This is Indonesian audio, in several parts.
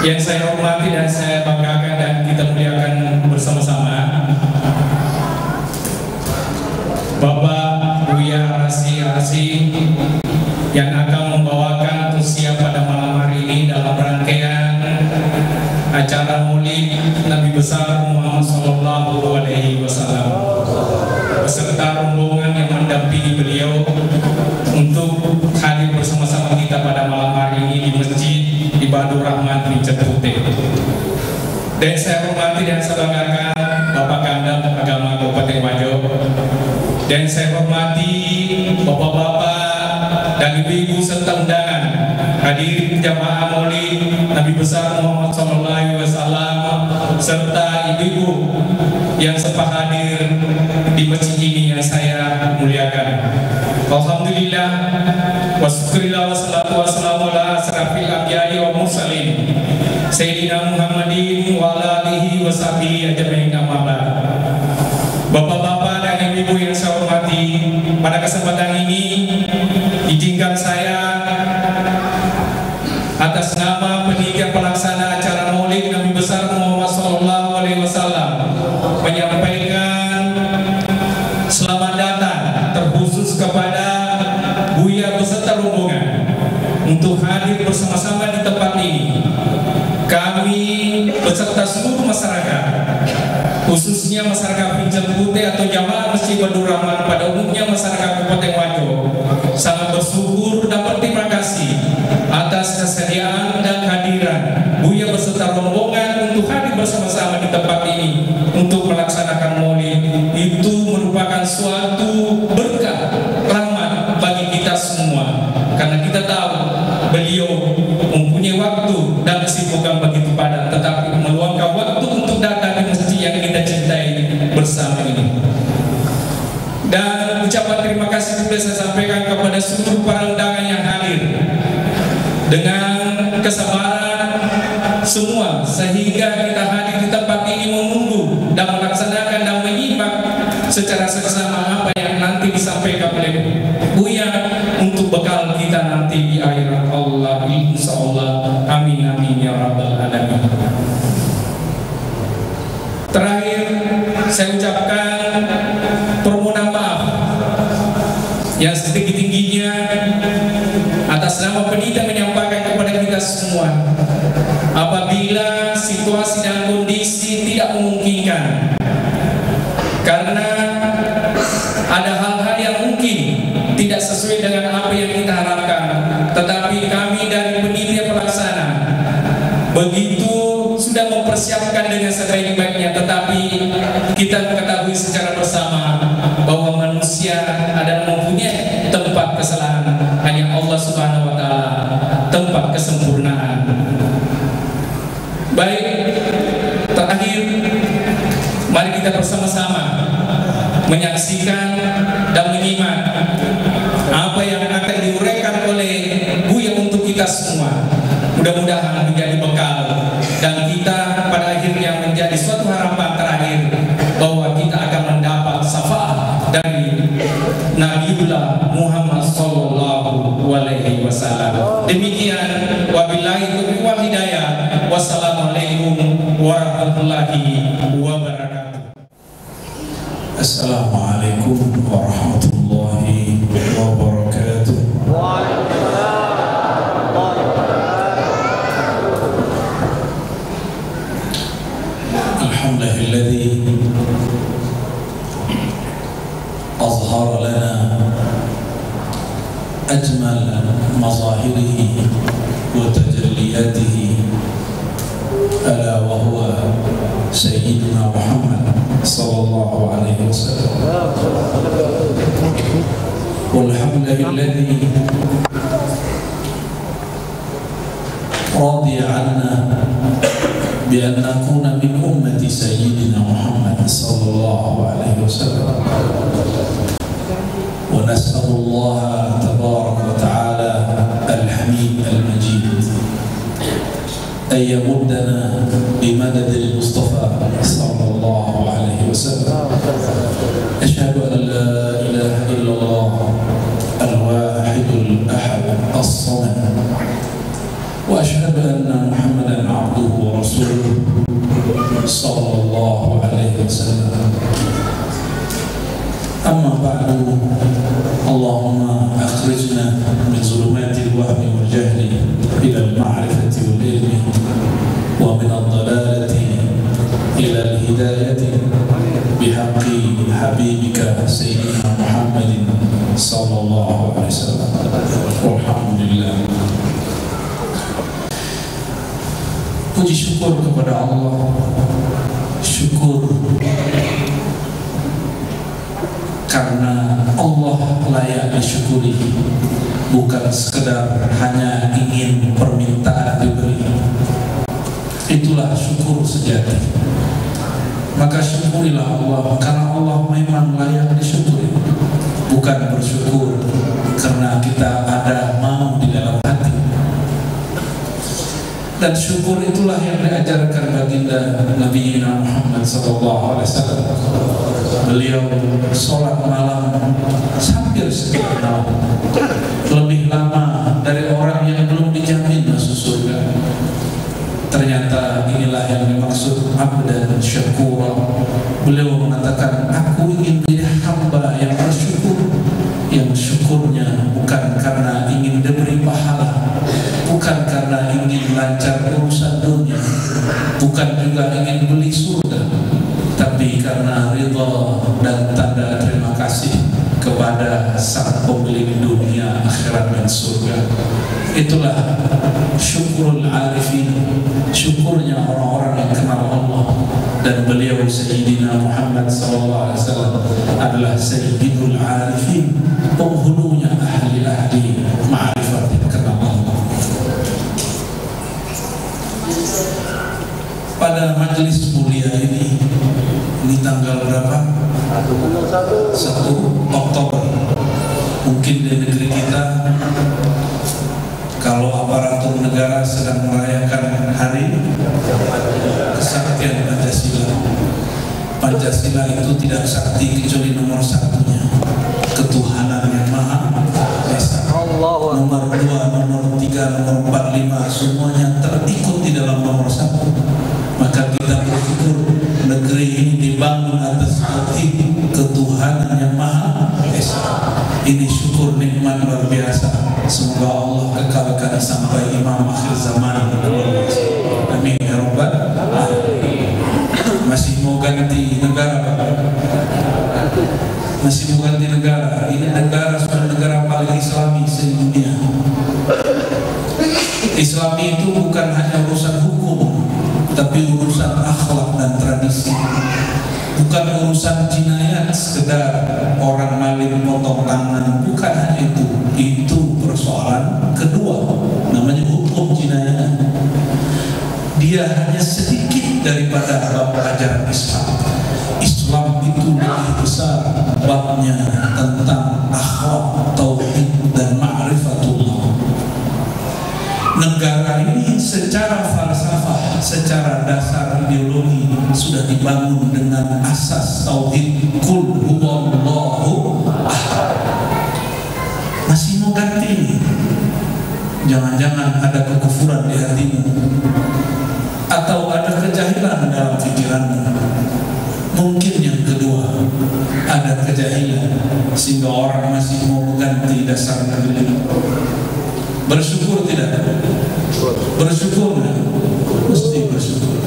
Yang saya hormati dan saya banggakan dan kita muliakan bersama-sama, Bapak Buya Arsi yang akan membawakan tausiah pada malam hari ini dalam rangkaian acara Maulid Nabi besar Muhammad SAW beserta rombongan yang mendampingi beliau untuk hadir bersama-sama kita pada malam hari ini di Masjid Ibadur Rahman Rincet Putih. Dan saya hormati dan saya banggakan Bapak Kandang Agama Kabupaten Wajo, dan saya hormati bapak-bapak dan ibu-ibu serta undangan hadirin jamaah Maulid Nabi besar Muhammad SAW serta ibu-ibu yang sempat hadir di masjid ini yang saya muliakan. Alhamdulillah wa syukurillah wa salatu wa salamu ala asrafil anbiya'i wa mursalin Sayyidina Muhammadin wa ala alihi wa sahbihi ajma'in, amma ba'd. Bapak-bapak dan ibu-ibu yang saya hormati, pada kesempatan ini izinkan saya atas nama panitia pelaksana acara Maulid Nabi besar Muhammad SAW menyampaikan selamat datang terkhusus kepada Buya beserta rombongan untuk hadir bersama-sama di tempat ini. Kami beserta seluruh masyarakat, khususnya masyarakat Rincet Putih atau jamaah Masjid Ibadur Rahman pada umumnya masyarakat Kabupaten Wajo, sangat bersyukur dan berterima kasih atas kesediaan dan kehadiran Buya beserta rombongan untuk hadir bersama-sama di tempat ini untuk melaksanakan Maulid. Itu merupakan suatu berkah rahmat bagi kita semua, karena kita tahu beliau mempunyai waktu dan kesibukan begitu padat, tetapi meluangkan waktu untuk datang di masjid yang kita cintai bersama ini. Dan ucapan terima kasih juga saya sampaikan kepada seluruh para undangan yang hadir dengan kesabaran semua, sehingga kita hadir di tempat ini menunggu dan melaksanakan dan menyimak secara seksama apa yang nanti disampaikan oleh Buya untuk bekal kita nanti di akhirat Allah, insyaallah. Amin amin ya rabbal alamin. Terakhir saya ucapkan permohonan maaf yang setinggi-tingginya atas nama panitia menyampaikan kepada kita semua apabila situasi dan kondisi tidak memungkinkan, karena ada hal-hal yang mungkin tidak sesuai dengan apa yang kita harapkan, tetapi kami dari panitia pelaksana begitu sudah mempersiapkan dengan sebaik-baiknya, tetapi kita mengetahui secara bersama bahwa manusia adalah mempunyai tempat kesalahan, hanya Allah Subhanahu wa Ta'ala tempat kesempurnaan. Baik, terakhir mari kita bersama-sama menyaksikan dan menyimak apa yang akan diuraikan oleh Buya untuk kita semua. Mudah-mudahan menjadi bekal dan kita pada akhirnya menjadi suatu harapan terakhir bahwa kita akan mendapat syafaat dari Nabiullah Muhammad sallallahu alaihi wasallam. Demikian, wabillahi taufiq wal hidayah. Wassalamualaikum warahmatullahi wabarakatuh. Assalamualaikum warahmatullahi wabarakatuh. Alhamdulillahilladzi azhara lana ajmal mazahirihi wa tajalliyatihi, ala wa huwa Sayyidina Muhammad sallallahu alaihi wasallam. Walhamdulillahilladzi radiya 'anna bi an nakuna min ummati Sayyidina Muhammad sallallahu alaihi wasallam. Wa nas'alullaha tabaraka wa ta'ala al-hamid al-majid an yamuddana bi madad al-Mustafa sallallahu alaihi wasallam. Asyhadu an la ilaha illallah al-wahid al-ahad as-samad wa asyhadu anna Muhammadan 'abduhu wasallam. Amma ba'du, Allahumma akhrijna min zulumatil wahmi wal jahli ila al-ma'rifati wal ilmi wa min ad-dalalati ila al-hidayati bihaqqi habibika sayyidina Muhammadin sallallahu alaihi wasallam. Alhamdulillah. Puji syukur kepada Allah, syukur karena Allah layak disyukuri, bukan sekedar hanya ingin permintaan diberi. Itulah syukur sejati. Maka syukurilah Allah karena Allah memang layak disyukuri, bukan bersyukur karena kita ada mau di dalam hati. Dan syukur itulah yang diajarkan baginda Nabi Muhammad SAW. Beliau sholat malam hampir setiap malam, lebih lama dari orang yang belum dijamin masuk surga. Ternyata inilah yang dimaksud abdan syakura. Beliau mengatakan, aku ingin menjadi hamba yang bersyukur, yang syukurnya bukan karena ingin diberi pahala, bukan karena ingin lancar urusan dunia, bukan juga ingin beli surga, tapi karena ridha dan tanda terima kasih kepada sang pemilik dunia, akhirat dan surga. Itulah syukurul arifin, syukurnya orang-orang yang kenal Allah. Dan beliau Sayyidina Muhammad SAW adalah Sayyidul Arifin, penghulunya ahli-ahli ma'rifat yang kenal Allah. Pada majelis mulia ini tanggal berapa? 1 Oktober. Mungkin di negeri kita, kalau aparatur negara sedang merayakan hari kesaktian Pancasila. Pancasila itu tidak sakti kecuali nomor satunya, ketuhanan yang Maha Esa. Nomor 2, nomor 3, nomor 4, 5 semuanya terikut di dalam nomor 1. Maka kita bersyukur negeri ini dibangun atas tauhid ketuhanan yang Maha Esa. Ini syukur nikmat luar biasa. Semoga Allah kekalkan sampai Imam akhir zaman. Amin ya rabbal alamin. Masih mau ganti negara, Pak? Masih mau ganti negara. Ini negara sudah negara paling Islami se-dunia. Islami itu bukan hanya urusan hukum, tapi urusan akhlak dan tradisi. Bukan urusan jinayat sekedar orang maling potong tangan, bukan hanya itu. Itu persoalan kedua, namanya hukum jinayat. Dia hanya sedikit daripada bab ajaran Islam. Islam itu lebih besar babnya tentang akhlak, tauhid dan ma'rifatullah. Negara ini secara falsafah, secara dasar ideologi sudah dibangun dengan asas tauhid, qul huwallahu ahad. Masih mau ganti ini? Jangan-jangan ada kekufuran di hatimu, atau ada kejahilan dalam pikiranmu. Mungkin yang kedua, ada kejahilan sehingga orang masih mau mengganti dasar negeri. Bersyukur tidak? Bersyukur tidak? Mesti bersyukur.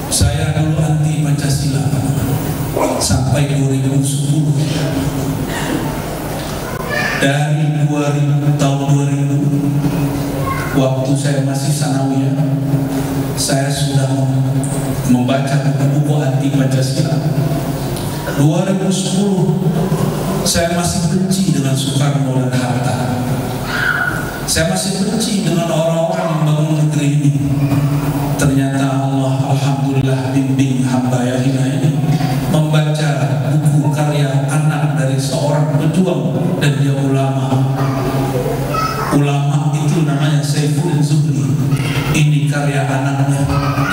Saya dulu anti Pancasila sampai 2010. Dari tahun 2000, waktu saya masih sanawiyah, saya sudah membaca buku anti Pancasila. 2010 saya masih benci dengan Soekarno dan Hatta. Saya masih benci dengan orang-orang yang bangun negeri ini. Ternyata Allah alhamdulillah bimbing hamba Yahina ini membaca buku karya anak dari seorang pejuang, dan dia ulama. Ulama itu namanya Saifuddin Zuhri. Ini karya anaknya,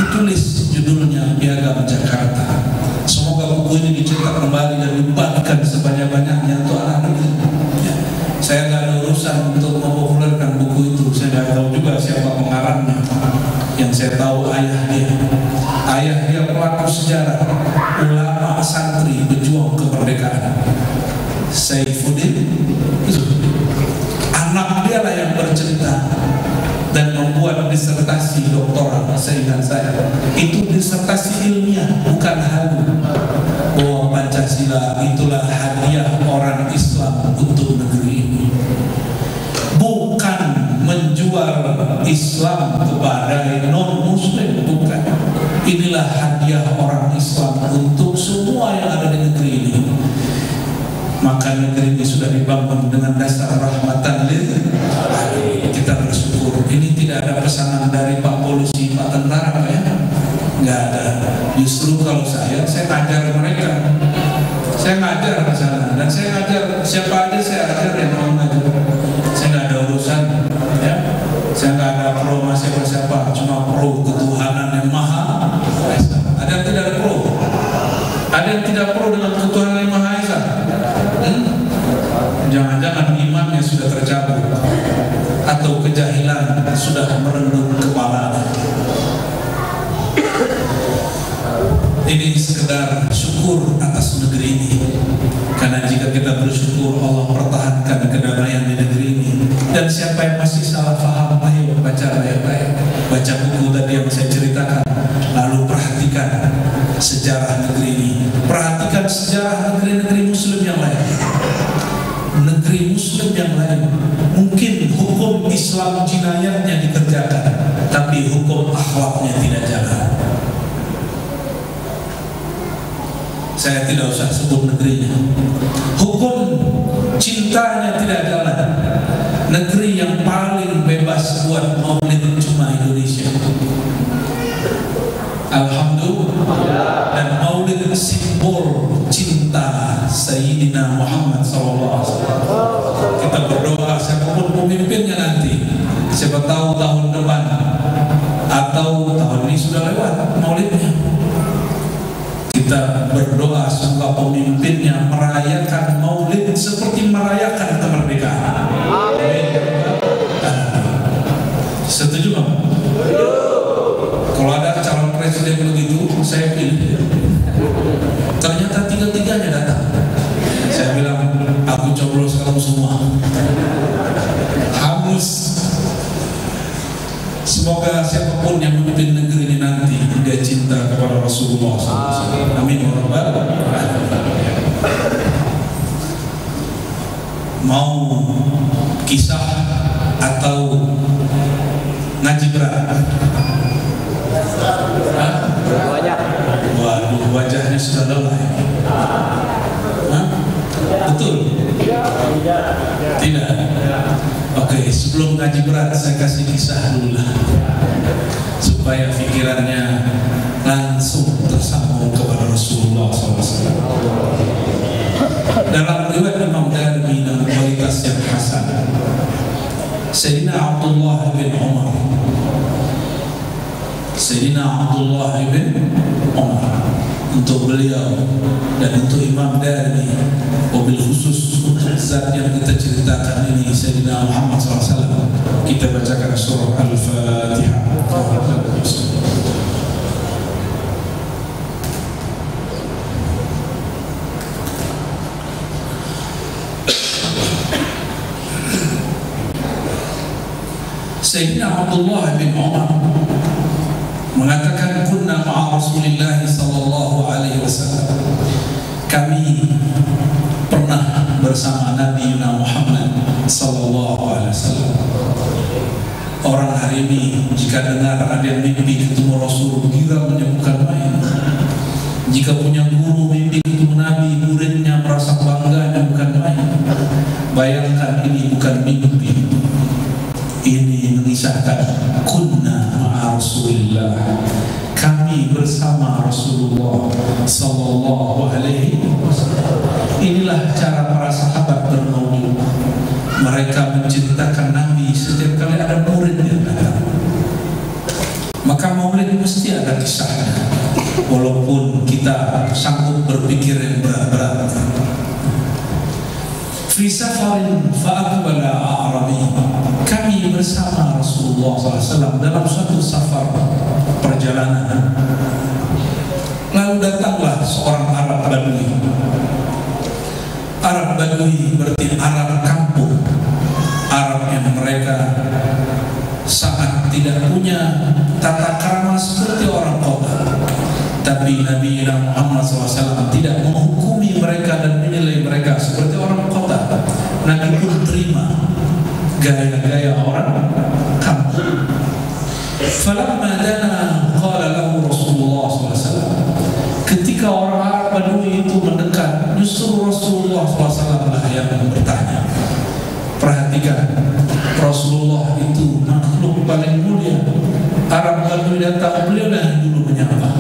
ditulis judulnya Piagam Jakarta. Semoga buku ini dicetak kembali dan dibagikan sebanyak-banyaknya untuk anak negeri. Ya. Saya nggak ada urusan untuk mempopulerkan buku itu. Saya nggak tahu juga siapa pengarangnya. Yang saya tahu ayah dia pelaku sejarah, ulama santri berjuang kemerdekaan. Saifuddin, anak dia lah yang bercerita dan membuat disertasi doktoral. Seingat saya itu disertasi ilmiah, bukan halu, bahwa Pancasila itulah hadiah orang Islam untuk negeri ini, bukan menjual Islam kepada non-muslim, bukan. Inilah hadiah orang Islam untuk semua yang ada di negeri ini. Maka negeri ini sudah dibangun dengan dasar rahmatan lil alamin. Kita bersyukur. Ini tidak ada pesanan dari Pak Polisi, Pak Tentara, Pak, ya? Nggak ada. Justru kalau saya ngajar mereka. Saya ngajar ke sana dan saya ngajar siapa aja, saya ajar yang mau ngajar. Saya nggak ada urusan, ya. Saya nggak ada pro sama siapa-siapa, cuma pro ketuhanan yang maha esa. Ada yang tidak pro? Ada yang tidak pro dengan ketuhanan yang maha esa? Jangan-jangan imannya sudah tercabut atau kejahilan sudah merenggut kepala. Ini sekedar syukur atas negeri ini, karena jika kita bersyukur Allah pertahankan kedamaian di negeri ini. Dan siapa yang masih salah paham, ayo baca baik-baik, baca buku tadi yang saya ceritakan, lalu perhatikan sejarah negeri ini, perhatikan sejarah negeri-negeri muslim yang lain. Negeri muslim yang lain mungkin hukum Islam jinayatnya dikerjakan, tapi hukum akhlaknya tidak jalan. Saya tidak usah sebut negerinya. Hukum cintanya tidak jalan. Negeri yang paling bebas buat maulid cuma Indonesia. Alhamdulillah. Dan maulid simbol cinta Sayyidina Muhammad SAW. Kita berdoa siapapun pemimpinnya nanti, siapa tahu tahun depan atau tahun ini sudah lewat maulidnya, kita berdoa semoga pemimpinnya merayakan maulid seperti merayakan kemerdekaan. Amin. Setuju nggak? Kalau ada calon presiden begitu, saya pilih. Ternyata tiga-tiganya datang. Saya bilang, aku coblos kamu semua. Hangus. Semoga siapapun yang memimpin negeri ini nanti dia cinta kepada Rasulullah SAW. Amin. Mau kisah atau ngaji berat? Waduh, wajahnya sudah lelah. Betul? Tidak. Oke, sebelum ngaji berat saya kasih kisah dulu lah, supaya pikirannya langsung tersambung kepada Rasulullah SAW. Dalam riwayat Imam Darimi dengan kualitas yang hasan, Sayyidina Abdullah bin Umar, Sayyidina Abdullah bin Umar, untuk beliau dan untuk Imam Darimi, wabil khusus untuk zat yang kita ceritakan ini, Sayyidina Muhammad SAW, kita bacakan surah Al-Fatihah. Sayyidina Abdullah bin Umar mengatakan, kunna ma'a Rasulillah sallallahu alaihi wasallam, kami pernah bersama Nabi Muhammad sallallahu alaihi wasallam. Orang hari ini jika dengar ada yang mimpi ketemu Rasul, gila menyebutkan main. Jika punya guru mimpi ketemu Nabi, muridnya merasa bangga, bukan main. Bayangkan ini bukan mimpi, ini mengisahkan kunna ma'a Rasulillah, kami bersama Rasulullah sallallahu alaihi wasallam. Inilah cara para sahabat bermaulid. Mereka menceritakan Nabi setiap kali ada murid yang datang. Maka maulid mesti ada kisahnya, walaupun kita sanggup berpikir yang berat-berat. Fi safarin fa'aqbala a'rabi, kami bersama Rasulullah SAW dalam suatu safar perjalanan. Lalu datanglah seorang Arab Badui. Arab Badui berarti Arab kampung, Arab yang mereka sangat tidak punya tata krama seperti orang kota. Tapi Nabi Muhammad SAW tidak menghukumi mereka dan menilai mereka seperti orang kota. Nabi pun terima gaya-gaya orang kampung. Falamma dana qala lahu Rasulullah SAW. Ketika orang Arab Badui itu mendekat, justru Rasulullah SAW lah yang bertanya. Perhatikan, Rasulullah itu makhluk paling mulia. Arab Badui datang, beliau yang dulu menyapa,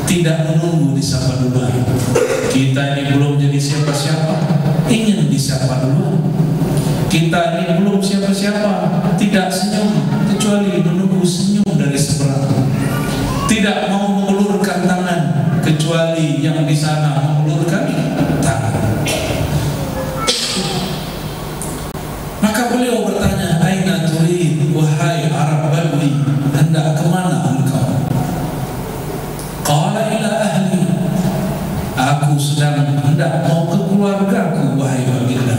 tidak menunggu disapa duluan. Kita ini belum jadi siapa-siapa, ingin disapa duluan. Kita ini belum siapa-siapa, tidak senyum kecuali menunggu senyum dari seberang. Tidak mau mengulurkan tangan kecuali yang di sana mengulurkan tangan. Maka beliau bertanya, aina turid, wahai Arab Badui, hendak kemana engkau? Qala ila ahli, aku sedang hendak mau ke keluargaku, wahai baginda.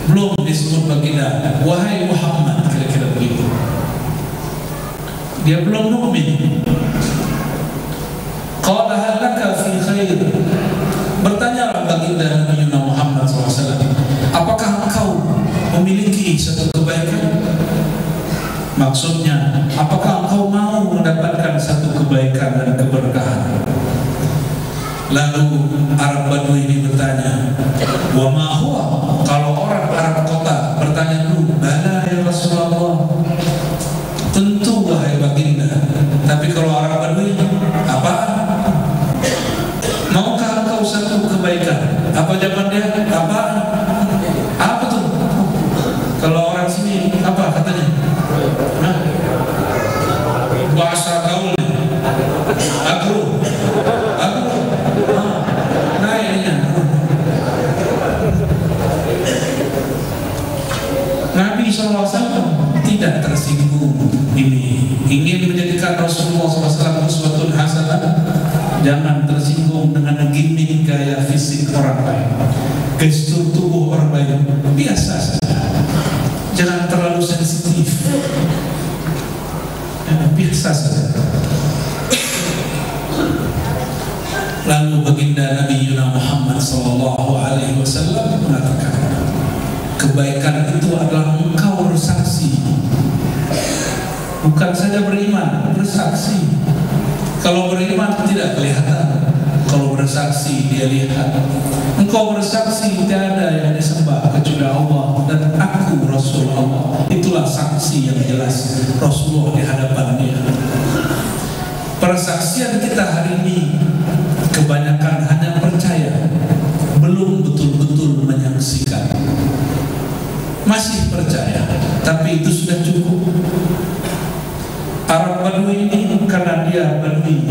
Belum disebut baginda, wahai Muhammad, kira-kira begitu. Dia belum mukmin. Qala hal laka fi khair, bertanyalah baginda Nabi Muhammad SAW, apakah engkau memiliki satu kebaikan? Maksudnya, apakah engkau mau mendapatkan satu kebaikan dan keberkahan? Lalu Arab Badui ini bertanya, wa ma huwa? Kalau orang Arab kota bertanya dulu, bala ya Rasulullah, tentu wahai baginda. Tapi kalau Arab Badui, apa? Maukah engkau satu kebaikan? Apa jawaban dia? Apa? Apa tuh? Kalau orang sini apa katanya? Nah, bahasa gaulnya aku naiknya. Nabi SAW tidak tersinggung. Ini ingin menjadikan Rasulullah SAW uswatun hasanah. Jangan tersinggung dengan gimmick gaya fisik orang lain, gestur tubuh orang lain, biasa saja. Jangan terlalu sensitif, biasa saja. Lalu baginda Nabi Muhammad SAW mengatakan, kebaikan itu adalah engkau bersaksi, bukan saja beriman, bersaksi. Kalau beriman tidak kelihatan, kalau bersaksi dia lihat. Engkau bersaksi tiada yang disembah kecuali Allah dan aku Rasulullah. Itulah saksi yang jelas Rasulullah di hadapan dia. Persaksian kita hari ini kebanyakan hanya percaya, belum betul-betul menyaksikan. Masih percaya, tapi itu sudah cukup. Arab Badui ini karena dia Badui,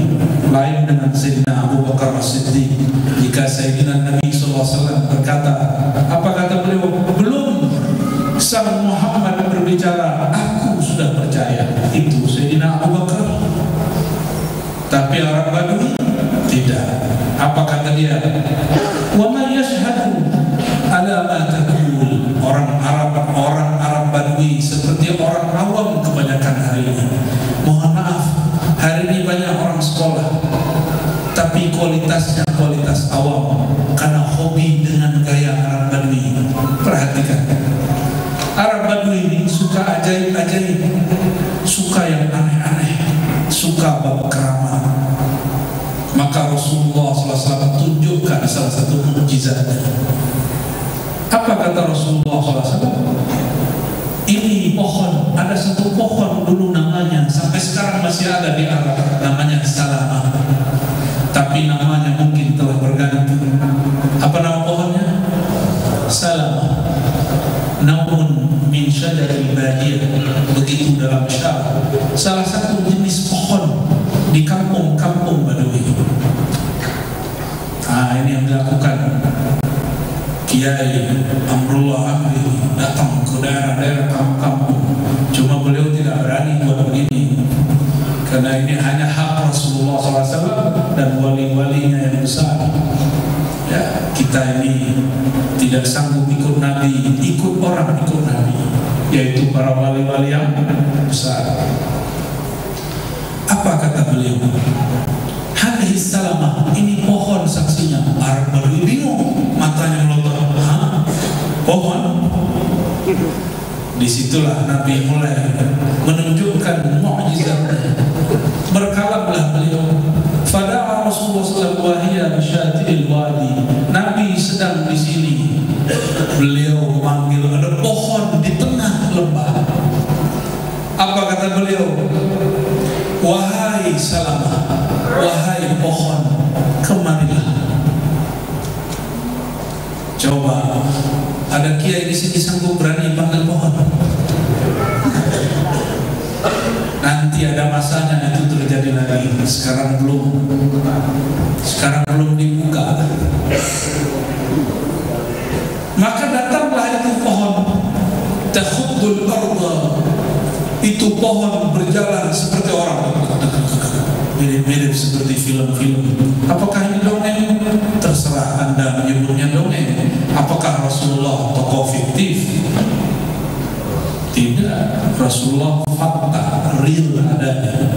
lain dengan Sayyidina Abu Bakar As-Siddiq. Jika Sayyidina Nabi SAW berkata, apa kata beliau? Belum sang Muhammad berbicara, aku sudah percaya. Itu Sayyidina Abu Bakar. Tapi Arab Badui tidak. Apa kata dia? Wa man yashhadu ala ma taqul. Orang Arab Badui seperti orang awam kebanyakan hari ini. Mohon maaf, hari ini banyak orang sekolah, tapi kualitasnya kualitas awam karena hobi dengan gaya Arab Badui. Perhatikan, Arab Badui ini suka ajaib-ajaib, suka yang aneh-aneh, suka bab kerama. Maka Rasulullah SAW tunjukkan salah satu mukjizatnya. Apa kata Rasulullah SAW? Ini pohon, ada satu pohon dulu namanya, sampai sekarang masih ada di Arab, namanya Salamah. Tapi namanya mungkin telah berganti. Apa nama pohonnya? Salamah. Namun min syajaril badiyah, begitu dalam syarah, salah satu jenis pohon di kampung-kampung Badui. Ini yang dilakukan Kiai Amrullah Amri datang ke daerah-daerah kampung-kampung. Cuma beliau tidak berani buat begini, karena ini hanya hak Rasul Rasulullah SAW dan wali-walinya yang besar. Ya, kita ini tidak sanggup ikut Nabi, ikut orang ikut Nabi, yaitu para wali-wali yang besar. Apa kata beliau? Hadhihi salamah, ini pohon saksinya. Arab baru bingung, matanya melotot. Hah? Pohon? Disitulah Nabi mulai menunjukkan mukjizatnya. Berkalamlah beliau. Fada'a Rasulullah sallallahu alaihi wasallam. Nabi sedang di sini. Beliau memanggil, ada pohon di tengah lembah. Apa kata beliau? Wahai Salamah, wahai pohon, kemarilah. Coba, ada kiai di sini sanggup berani panggil pohon? Nanti ada masanya itu terjadi lagi. Sekarang belum dibuka. Maka datanglah itu pohon, takhuddul arda. Itu pohon berjalan seperti orang, mirip-mirip seperti film-film. Apakah ini dongeng? Terserah Anda menyebutnya dongeng. Apakah Rasulullah tokoh fiktif? Tidak, Rasulullah fakta, real adanya.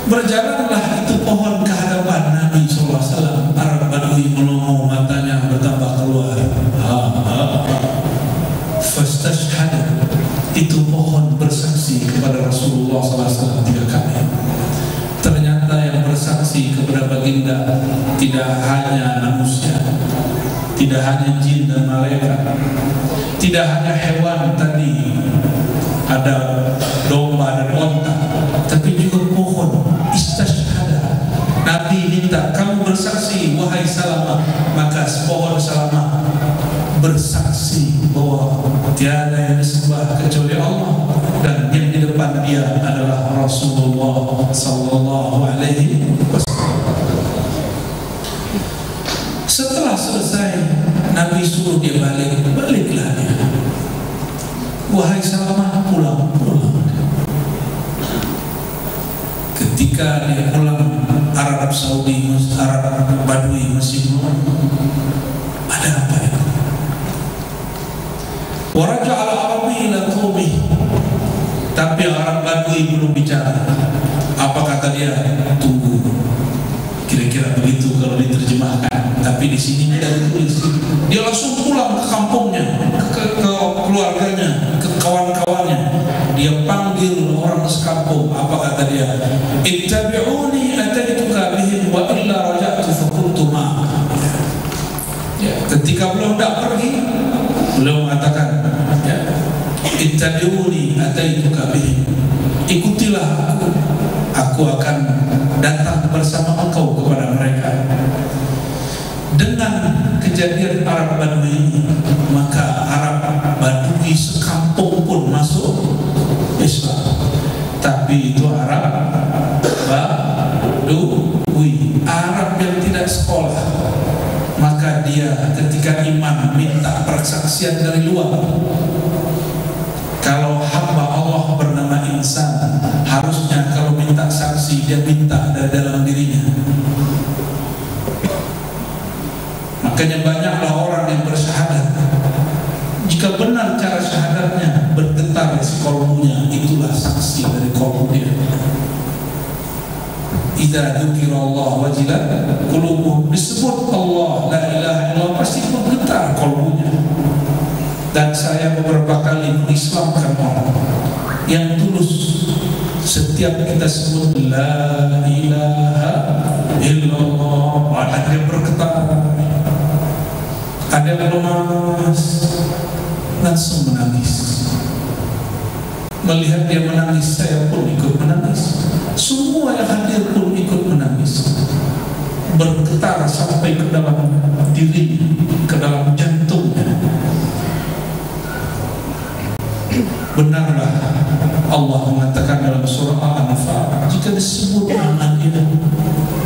Berjalanlah itu pohon ke hadapan Nabi SAW. Arab Badui melongo, matanya bertambah keluar. Fastashhad, itu pohon bersaksi kepada Rasulullah SAW 3 kali. Ternyata yang bersaksi kepada baginda tidak hanya manusia, tidak hanya jin dan malaikat, tidak hanya hewan tadi, ada domba dan onta, tapi juga pohon. Istashhada, Nabi minta kamu bersaksi wahai Salamah. Maka pohon Salamah bersaksi bahwa tiada yang disembah kecuali Allah, dan yang di depan dia adalah Rasulullah sallallahu alaihi wasallam. Setelah selesai, Nabi suruh dia baliklah dia. Wahai Salamah, pulang. Ketika dia pulang, Arab Saudi, Arab Badui masih belum. Ada apa itu? Waraja al-Arabi ila qaumih. Tapi orang Badui belum bicara. Apa kata dia? Tunggu. Kira-kira begitu kalau diterjemahkan. Tapi di sini tidak ditulis. Dia langsung pulang ke kampungnya, ke keluarganya, ke kawan-kawannya. Dia panggil orang sekampung. Apa kata dia? Ittabi'uni ataituka bihim wa illa raja'tu fakultu ma. Ya, ketika belum pergi, beliau mengatakan, ya, ittabi'uni ataituka bihim, ikutilah aku akan datang bersama engkau kepada mereka. Dengan kejadian Arab Badui ini, maka Arab Badui sekampung pun masuk Islam. Tapi itu Arab Badui, Arab yang tidak sekolah. Maka dia ketika iman minta persaksian dari luar. Kalau hamba Allah bernama insan, harusnya kalau minta saksi dia minta dari dalam dirinya. Makanya banyaklah orang yang bersyahadat. Jika benar cara syahadatnya, bergetar isi kolbunya, itulah saksi dari kolbu dia. Idza dzukirallah wajilat qulubuhum, disebut Allah la ilaha illallah pasti bergetar kolbunya. Dan saya beberapa kali mengislamkan orang yang tulus. Setiap kita sebut la ilaha illallah, ada yang bergetar, ada yang lemas, langsung menangis. Melihat dia menangis, saya pun ikut menangis. Semua yang hadir pun ikut menangis. Bergetar sampai ke dalam diri, ke dalam jantungnya. Benarlah Allah mengatakan dalam surah Al-Anfal, jika disebut nama dia,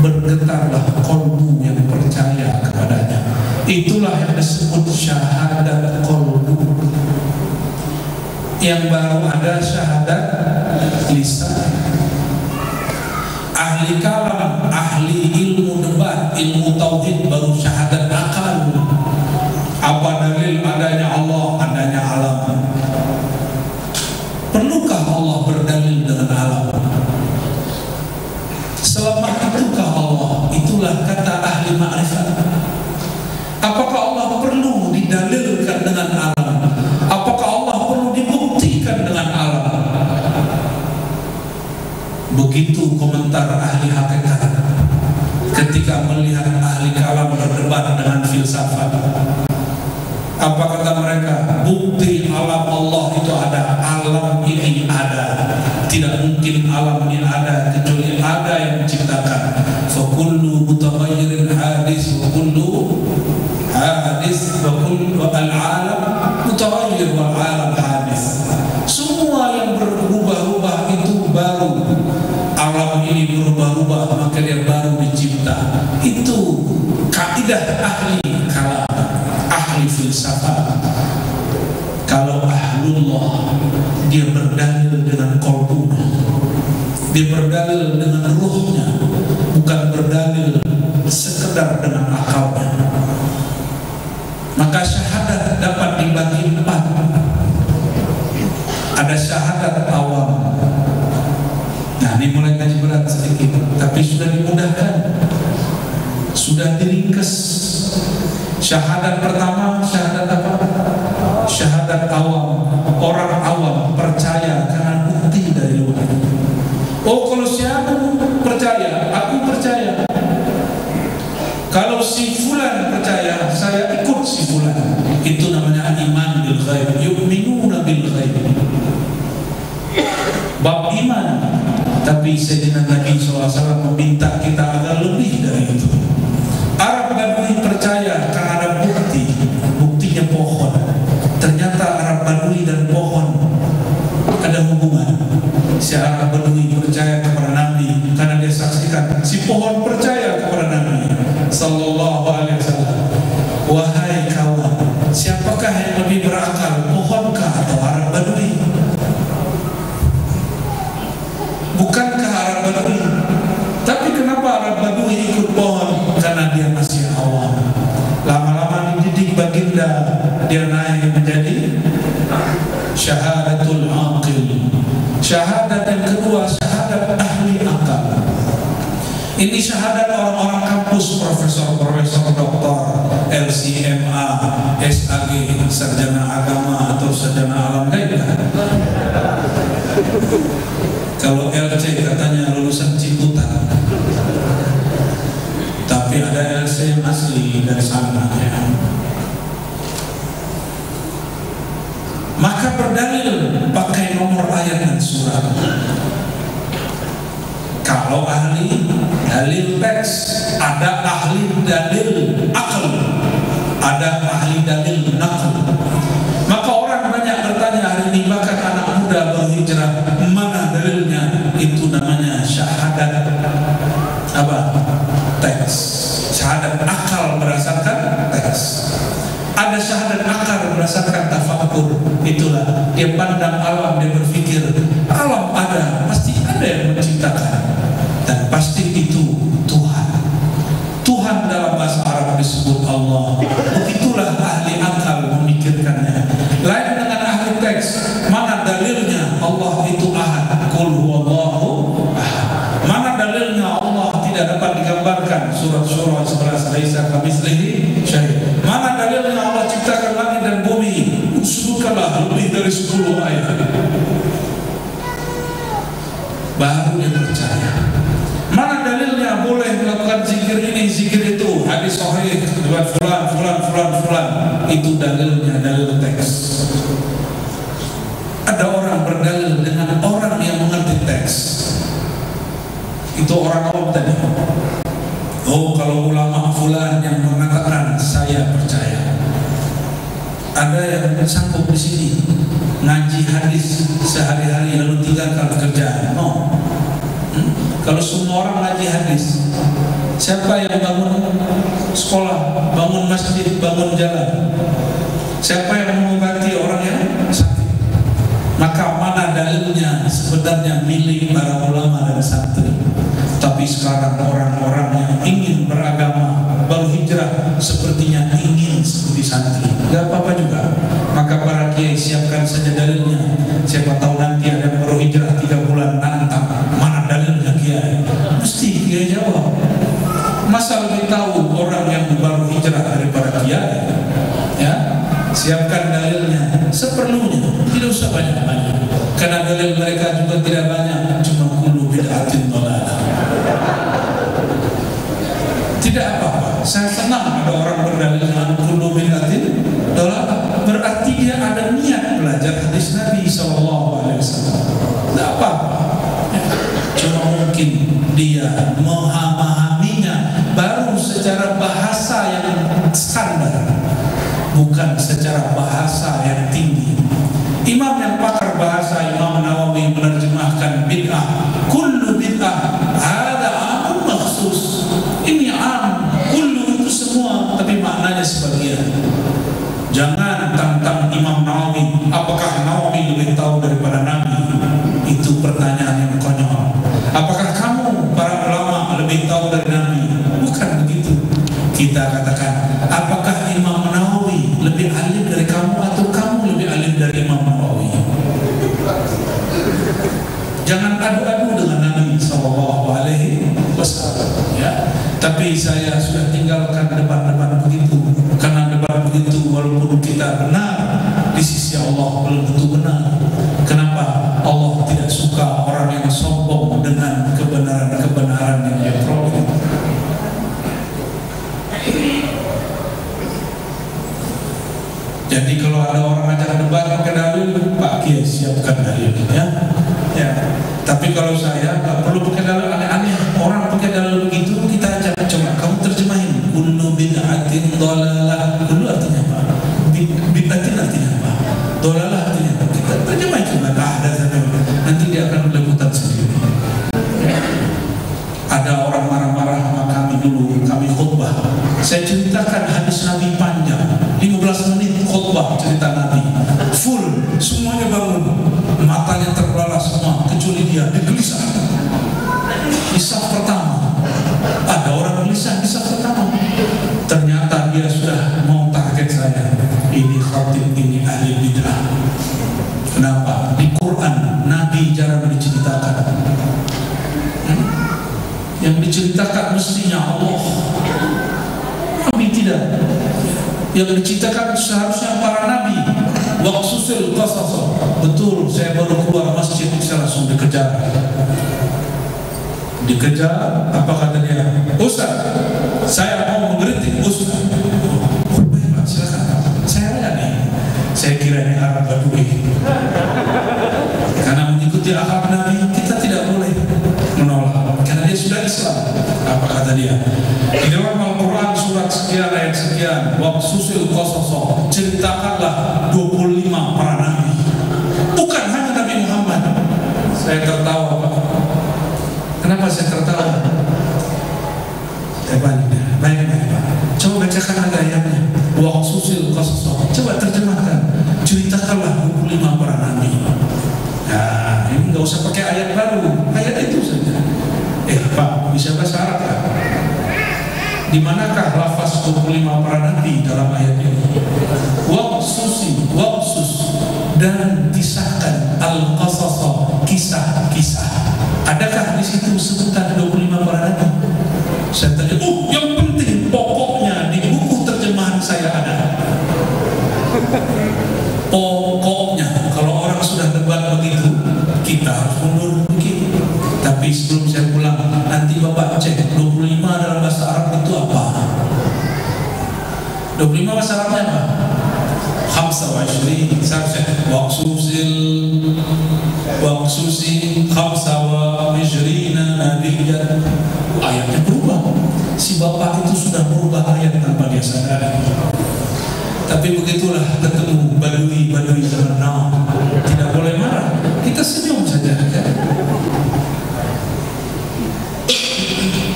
bergetarlah kolbu yang percaya kepadanya. Itulah yang disebut syahadat kolbu. Yang baru ada syahadat lisan. ahli kalam, ahli ilmu debat, ilmu tauhid baru syahadat akal. Apa dalil adanya Allah, adanya alam? Perlukah Allah berdalil dengan alam? Selama itukah Allah? Itulah kata ahli ma'rifat. Apakah Allah perlu didalilkan dengan alam? Apakah Allah perlu dibuktikan dengan alam? Begitu komentar ahli hakikat ketika melihat ahli kalam berdebat dengan filsafat. Apa kata mereka? Bukti alam Allah itu ada, alam ini ada. Tidak mungkin alam ini ada kecuali ada yang menciptakan. Fa kullu mutaghayyirin hadis wa kullu hadis wa kullu al-alam mutaghayyir wal alam hadis. Semua yang berubah-ubah itu baru. Alam ini berubah-ubah maka dia baru dicipta. Itu kaidah ahli kalam, ahli filsafat. Kalau ahlullah, dia berdalil dengan qalbunya, dia berdalil dengan ruhnya, bukan berdalil sekedar dengan akalnya. Maka syahadat dapat dibagi 4. Ada syahadat awam. Nah, ini mulai kaji berat sedikit, tapi sudah dimudahkan, sudah diringkas. Syahadat pertama, syahadat apa? Syahadat awam. Orang awam percaya karena bukti dari luar. Oh, kalau siapa percaya, aku percaya. Kalau si fulan percaya, saya ikut si fulan. Itu namanya iman bil ghaib. Yu'minuna bil ghaib. Bab iman. Tapi Sayyidina Nabi SAW meminta kita agar lebih dari itu. Arab Badui percaya karena ada bukti. Buktinya pohon. Ternyata Arab Badui dan pohon ada hubungan. Si Arab Badui percaya kepada Nabi karena dia saksikan si pohon percaya kepada Nabi Sallallahu Alaihi Wasallam. Wahai kawan, siapakah yang lebih berakal, pohonkah atau Arab Badui? Bukankah Arab Badui? Tapi kenapa Arab Badui ikut pohon? Karena dia masih awam. Lama-lama dididik baginda, dia naik menjadi syahadatul aqil. Syahadat yang kedua, syahadat ahli akal. Ini syahadat orang-orang kampus, profesor-profesor, doktor, LCMA, SAG, sarjana agama atau sarjana alam gaib. Kalau LC katanya lulusan Ciputat, tapi ada LC yang asli dari sana ya. Maka berdalil pakai nomor ayat dan surat. Kalau ahli dalil teks, ada ahli dalil akal, ada ahli dalil nakal. Maka orang banyak bertanya hari ini, bahkan anak muda berhijrah, mana dalilnya? Itu namanya syahadat apa? Teks. Syahadat akal berdasarkan teks. Ada syahadat akal berdasarkan tafakkur. Itulah dia pandang alam, dia berpikir alam ada, pasti ada yang menciptakan, dan pasti itu Tuhan. Tuhan dalam bahasa Arab disebut Allah. Begitulah ahli akal memikirkannya. Lain dengan ahli teks. Mana dalilnya Allah itu ahad? Qul huwallahu ahad. Mana dalilnya Allah tidak dapat digambarkan? Surat Syura 11, laisa kamitslihi syai'. Mana dalilnya Allah ciptakan langit dan bumi? Sebutkanlah lebih dari 10 ayat. Baru dia percaya. Mana dalilnya boleh melakukan zikir ini, zikir itu? Hadis sahih riwayat fulan. Itu dalilnya, dalil teks. Ada orang berdalil dengan orang yang mengerti teks. Itu orang awam tadi. Oh, kalau ulama fulan yang mengatakan, saya percaya. Ada yang sanggup di sini ngaji hadis sehari-hari lalu tinggalkan kerjaan. No. Kalau semua orang ngaji hadis, siapa yang bangun sekolah, bangun masjid, bangun jalan? Siapa yang mengobati orang yang sakit? Maka mana dalilnya sebenarnya milik para ulama dan santri? Tapi Tapi sekarang orang-orang yang ingin beragama baru hijrah sepertinya ingin seperti santri. Gak apa-apa juga. Maka para kiai siapkan saja dalilnya. Siapa tahu nanti ada yang baru hijrah 3 bulan nantang, mana dalilnya kiai? Mesti kiai jawab. Masa lebih tahu orang yang baru hijrah daripada kiai? Ya, siapkan dalilnya seperlunya, tidak usah banyak-banyak. Karena dalil mereka juga tidak banyak, cuma kullu bid'atin dhalalah. Tidak apa-apa. Saya senang ada orang berdalil dengan kullu bid'atin dhalalah. Berarti dia ada niat belajar hadis Nabi SAW. Tidak apa-apa. Cuma mungkin dia memahaminya baru secara bahasa yang standar, bukan secara bahasa yang tinggi. Imam yang pakar bahasa, Imam Nawawi, menerjemahkan bid'ah, kullu bid'ah ada amun maksus. Ini am, kullu itu semua, tapi maknanya sebagian. Jangan tantang Imam Nawawi, apakah Nawawi lebih tahu daripada Nabi? Itu pertanyaan yang konyol. Apakah kamu para ulama lebih tahu dari Nabi? Bukan begitu. Kita katakan, apakah Imam Nawawi lebih alim dari kamu atau kamu lebih alim dari Imam Nawawi? Jangan adu-adu dengan Nabi SAW. Ya. Tapi saya sudah tinggalkan debat-debat begitu. Karena debat begitu walaupun kita benar, di sisi Allah belum tentu benar. Kenapa? Allah tidak suka orang yang sombong dengan kebenaran-kebenaran yang dia peroleh. Jadi kalau ada orang ajak debat pakai dalil, Pak Kiai siapkan dalilnya. Ya. Tapi kalau saya nggak perlu pakai dalil aneh-aneh. Orang pakai dalil begitu kita ajak, coba kamu terjemahin. Kullu bid'atin dhalalah. Kullu artinya apa? Bid'atin artinya apa? Dhalalah artinya apa? Kita terjemahin coba. Nanti dia akan melebutan sendiri. Ada orang marah-marah sama kami dulu, kami khutbah. Saya ceritakan hadis Nabi panjang, 15 menit khutbah cerita Nabi. Full, semuanya bangun. Matanya terbelalak semua, kecuali dia gelisah. Kisah pertama, ada orang gelisah kisah pertama. Ternyata dia sudah mau target saya. Ini khatib, ini ahli bid'ah. Kenapa? Di Quran Nabi jarang diceritakan. Yang diceritakan mestinya Allah, Nabi tidak. Yang diceritakan seharusnya para Nabi. Waqsusil qasas. Betul, saya baru keluar masjid, saya langsung dikejar. Dikejar, apa kata dia? Ustaz, saya mau mengkritik Ustaz. Oh, baik Pak, silakan. Saya layani. Saya kira ini Arab Badui. Karena mengikuti akhlak Nabi, kita tidak boleh menolak. Karena dia sudah Islam. Apa kata dia? Di dalam Al-Quran surat sekian ayat sekian, waqsusil qasas, ceritakanlah 25 para nabi. Bukan hanya Nabi Muhammad. Saya tertawa, Pak. Kenapa saya tertawa? Baik, Pak. Coba bacakan ada ayatnya. Waqsusil qasas. Coba terjemahkan. Ceritakanlah 25 para nabi. Nah, ini nggak usah pakai ayat baru, ayat itu saja. Pak, bisa bahasa Arab kan? Di manakah lafaz 25 para nabi dalam ayat ini? Waqsus dan kisahkan, al-qasas, kisah-kisah. Adakah di situ sebutan 25 para nabi? Saya tanya, yang penting pokoknya di buku terjemahan saya ada. Pokoknya, kalau orang sudah debat begitu, kita harus mundur mungkin. Tapi sebelum saya pulang, nanti Bapak cek 25 dalam bahasa Arab itu apa? 25 bahasa Arabnya apa? 25 seharusnya waqsusi 25 nabiyyan. Ayatnya berubah. Si Bapak itu sudah merubah ayat tanpa dia sadari. Tapi begitulah ketemu badui zaman now. Tidak boleh marah, kita senyum saja.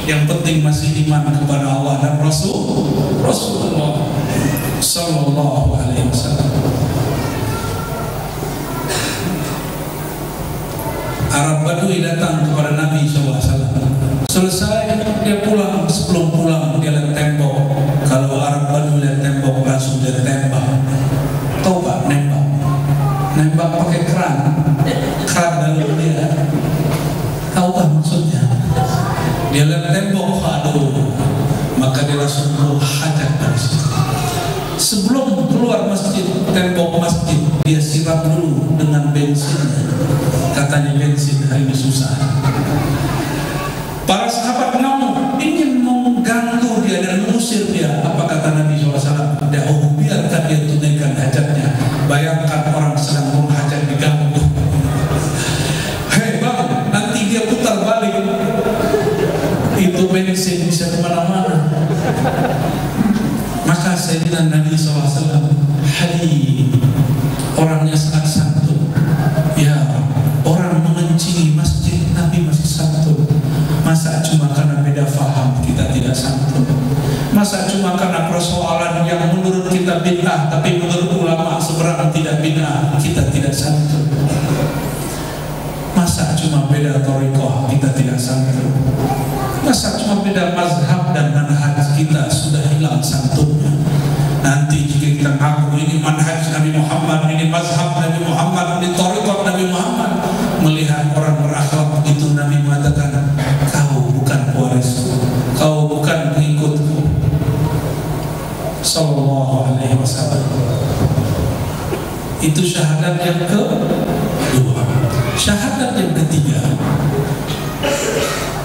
Yang penting masih iman kepada Allah dan Rasulullah Sallallahu Alaihi Wasallam. Arab Badui datang kepada Nabi SAW. Selesai dia pulang, sebelum pulang dia lihat tembok. Kalau Arab baru lihat tembok langsung dia tembak. Tahu Pak, nembak pakai keran dalam dia. Tahu kan maksudnya? Dia lihat tembok, aduh, maka dia langsung hajat dari situ. Sebelum keluar masjid, tembok masjid dia siram dulu dengan bensin. Katanya bensin hari ini susah. Para sahabat ngamuk, ingin mengganggu dia dan mengusir dia. Apa kata Nabi SAW? Biarkan dia tunaikan hajatnya. Bayangkan orang sedang menghajat diganggu. Hei bang, nanti dia putar balik. Itu bensin bisa kemana-mana. Maka Sayyidina Nabi SAW, Hadi, orangnya sangat santun. Ya, orang mengencingi masjid Nabi masih santun. Masa cuma karena beda faham kita tidak santun? Masa cuma karena persoalan yang menurut kita bid'ah tapi menurut ulama seberang tidak bid'ah kita tidak santun? Masa cuma beda thariqah kita tidak santun? Masa cuma beda mazhab dan manhaj kita sudah hilang santunnya? Nanti jika kita ngaku ini manhaj Nabi Muhammad, ini mazhab Nabi Muhammad, ini thariqah Nabi Muhammad, melihat orang berakhlak begitu, Nabi mengatakan, kau bukan pewarisku, kau bukan pengikutku. Sallallahu alaihi wasallam. Itu syahadat yang kedua. Syahadat yang ketiga,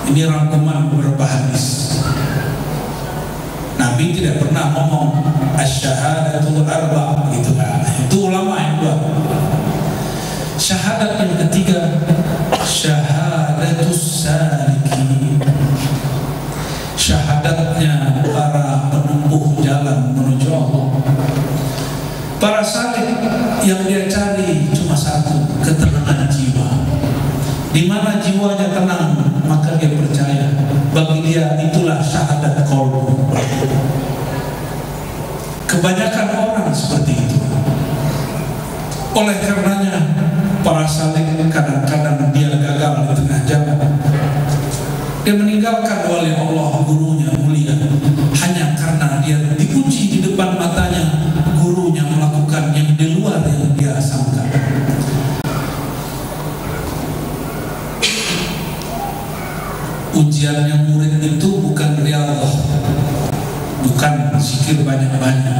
ini rangkuman beberapa hadis. Nabi tidak pernah ngomong asyhadatul arba gitu kan. Itu ulama yang buat. Syahadat yang ketiga, syahadatus salikin. Syahadatnya para penempuh jalan menuju Allah. Para salik yang dia cari cuma satu, ketenangan jiwa. Di mana jiwanya tenang, maka dia percaya. Bagi dia itulah syahadat qalbu. Kebanyakan orang seperti itu. Oleh karenanya para salik kadang-kadang dia gagal di tengah jalan. Dia meninggalkan wali Allah, gurunya mulia, hanya karena dia dipuji di depan matanya gurunya melakukan yang di luar yang dia sangka. Ujiannya murid itu bukan riyadhah, bukan zikir banyak-banyak.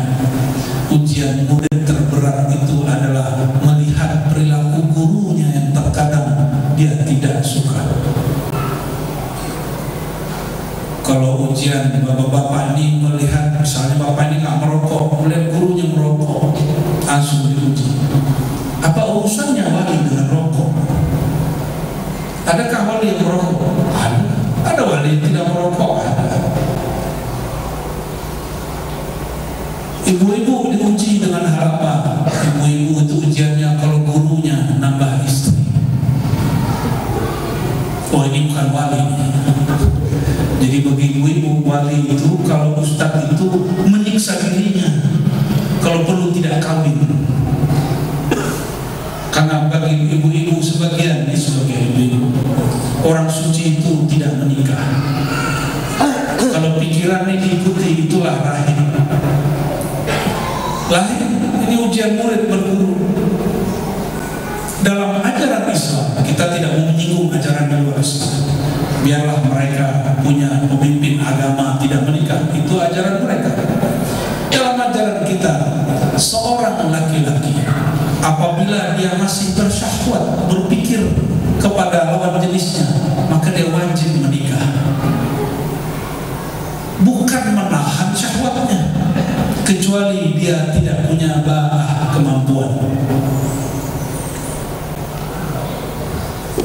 Ujian murid terberat itu adalah melihat perilaku gurunya yang terkadang dia tidak suka. Kalau ujian bapak-bapak ini melihat, misalnya bapak ini nggak merokok, melihat gurunya merokok, langsung diuji. Apa urusannya wali dengan rokok? Adakah wali yang merokok? Ada wali yang tidak merokok? Ibu-ibu diuji dengan hal apa? Ibu-ibu itu ujiannya kalau gurunya nambah istri. Oh, ini bukan wali. Jadi bagi ibu-ibu, wali itu kalau ustadz itu menyiksa dirinya kalau perlu tidak kawin. Karena bagi ibu-ibu sebagian ibu-ibu, orang suci itu tidak menikah. Kalau pikirannya diikuti, itulah rahim. Lahir ini ujian murid berguru. Dalam ajaran Islam kita tidak menyinggung ajaran di luar Islam. Biarlah mereka punya pemimpin agama tidak menikah, itu ajaran mereka. Dalam ajaran kita, seorang laki-laki apabila dia masih bersyahwat, berpikir kepada lawan jenisnya, maka dia wajib menikah. Bukan menahan syahwatnya, kecuali dia tidak punya kemampuan.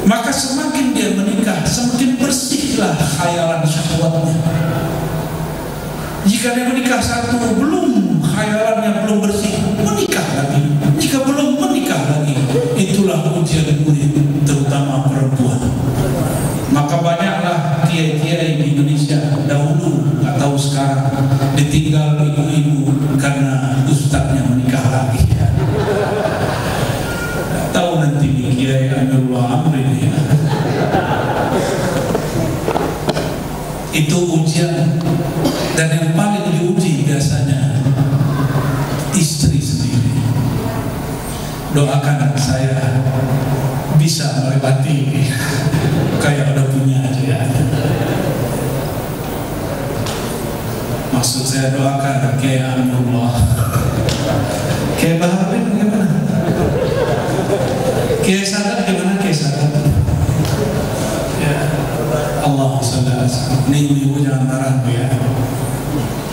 Maka semakin dia menikah, semakin bersihlah khayalan syahwatnya. Jika dia menikah satu, belum khayalannya belum bersih, menikah lagi. Jika belum menikah lagi, itulah ujian murid, terutama perempuan. Maka banyaklah kiai-kiai di Indonesia dahulu atau sekarang ditinggal ibu-ibu karena ustadznya menikah lagi. Tahu nanti Kiai Amirullah Amri ini. ujian, dan yang paling diuji biasanya istri sendiri. Doakan saya bisa melewati kayak udah punya aja. Maksud saya doakan kayak Allah, kayak Baharudin gimana? Kayak Sadat gimana? Kayak Sadat ya. Allah SWT. Ini ibu jangan marah ya.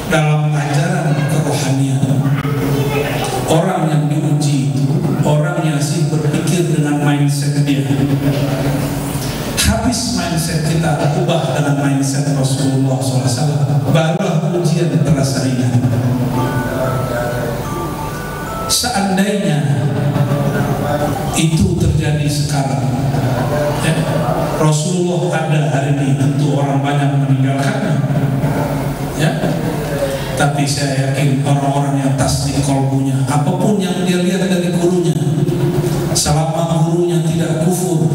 Dalam ajaran kerohanian, orang yang diuji itu orang yang sih berpikir dengan mindset dia. Habis mindset kita ubah dengan mindset Rasulullah SAW, barulah ujian terasa ringan. Seandainya itu terjadi sekarang, ya, Rasulullah ada hari ini, tentu orang banyak meninggalkannya, ya. Tapi saya yakin orang-orang yang tasdik kolbunya, apapun yang dia lihat dari gurunya, selama gurunya tidak kufur,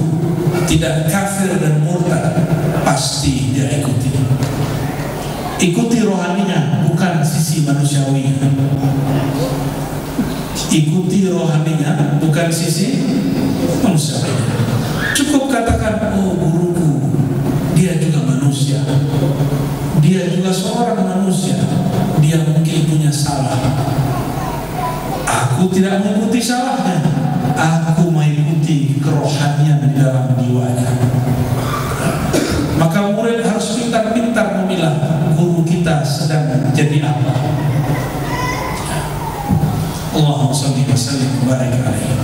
tidak kafir dan murtad, pasti dia ikuti. Ikuti rohaninya, bukan sisi manusiawi. Ikuti rohaninya, bukan sisi manusiawi. Cukup katakan, oh guruku, dia juga manusia, dia juga seorang manusia, dia mungkin punya salah. Aku tidak mengikuti salahnya, aku mengikuti kerohanian di dalam jiwanya. Maka murid harus pintar-pintar memilah guru kita sedang jadi apa. Allahumma shalli wa sallim wa barik alaihi.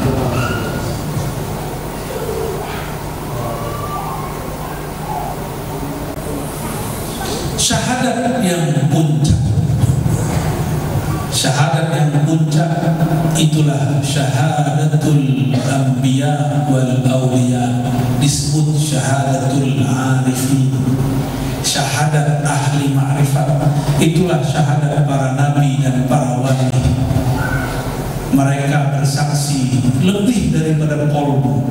Syahadat yang puncak, syahadat yang puncak itulah syahadatul anbiya wal awliya, disebut syahadatul arifin, syahadat ahli ma'rifat. Itulah syahadat para nabi dan para wali. Mereka bersaksi lebih daripada kolbu,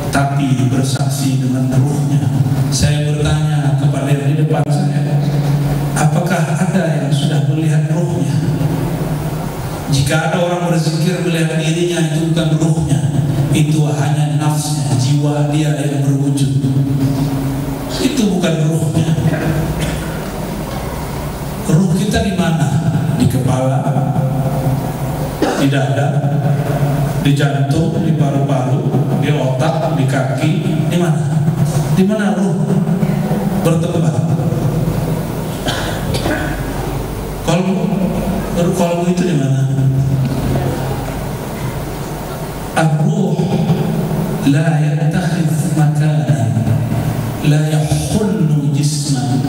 tapi bersaksi dengan ruhnya. Saya bertanya kepada yang di depan saya, apakah ada yang sudah melihat ruhnya? Jika ada orang berzikir melihat dirinya, itu bukan ruhnya, itu hanya nafsnya, jiwa dia yang berwujud. Itu bukan ruhnya. Ruh kita di mana? Di kepala, di dada, di jantung, di paru-paru, di otak, di kaki. Di mana? Di mana ruh bertempat? Kolbu itu di mana? Ar-ruh la yattakhidh makanan, la yahullu jisman.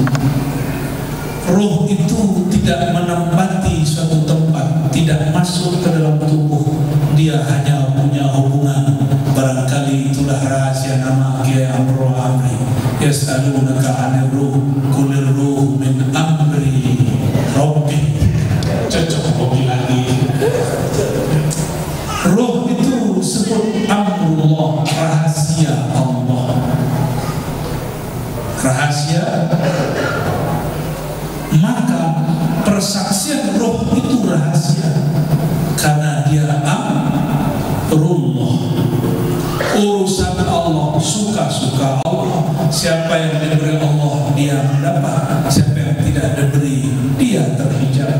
Ruh itu tidak menempati suatu tempat, tidak masuk ke dalam tubuh. Dia hanya punya hubungan. Barangkali itulah rahasia nama Kiai Amro Amri. Yas'alunaka 'anir ruh, qulir ruh min amri rabbi. Cocok kopi lagi. Ruh itu sebut amrullah, rahasia Allah. Rahasia. Maka persaksian roh itu rahasia, karena dia amrullah, urusan Allah, suka-suka Allah. Siapa yang diberi Allah, dia mendapat. Siapa yang tidak diberi, dia terhijab.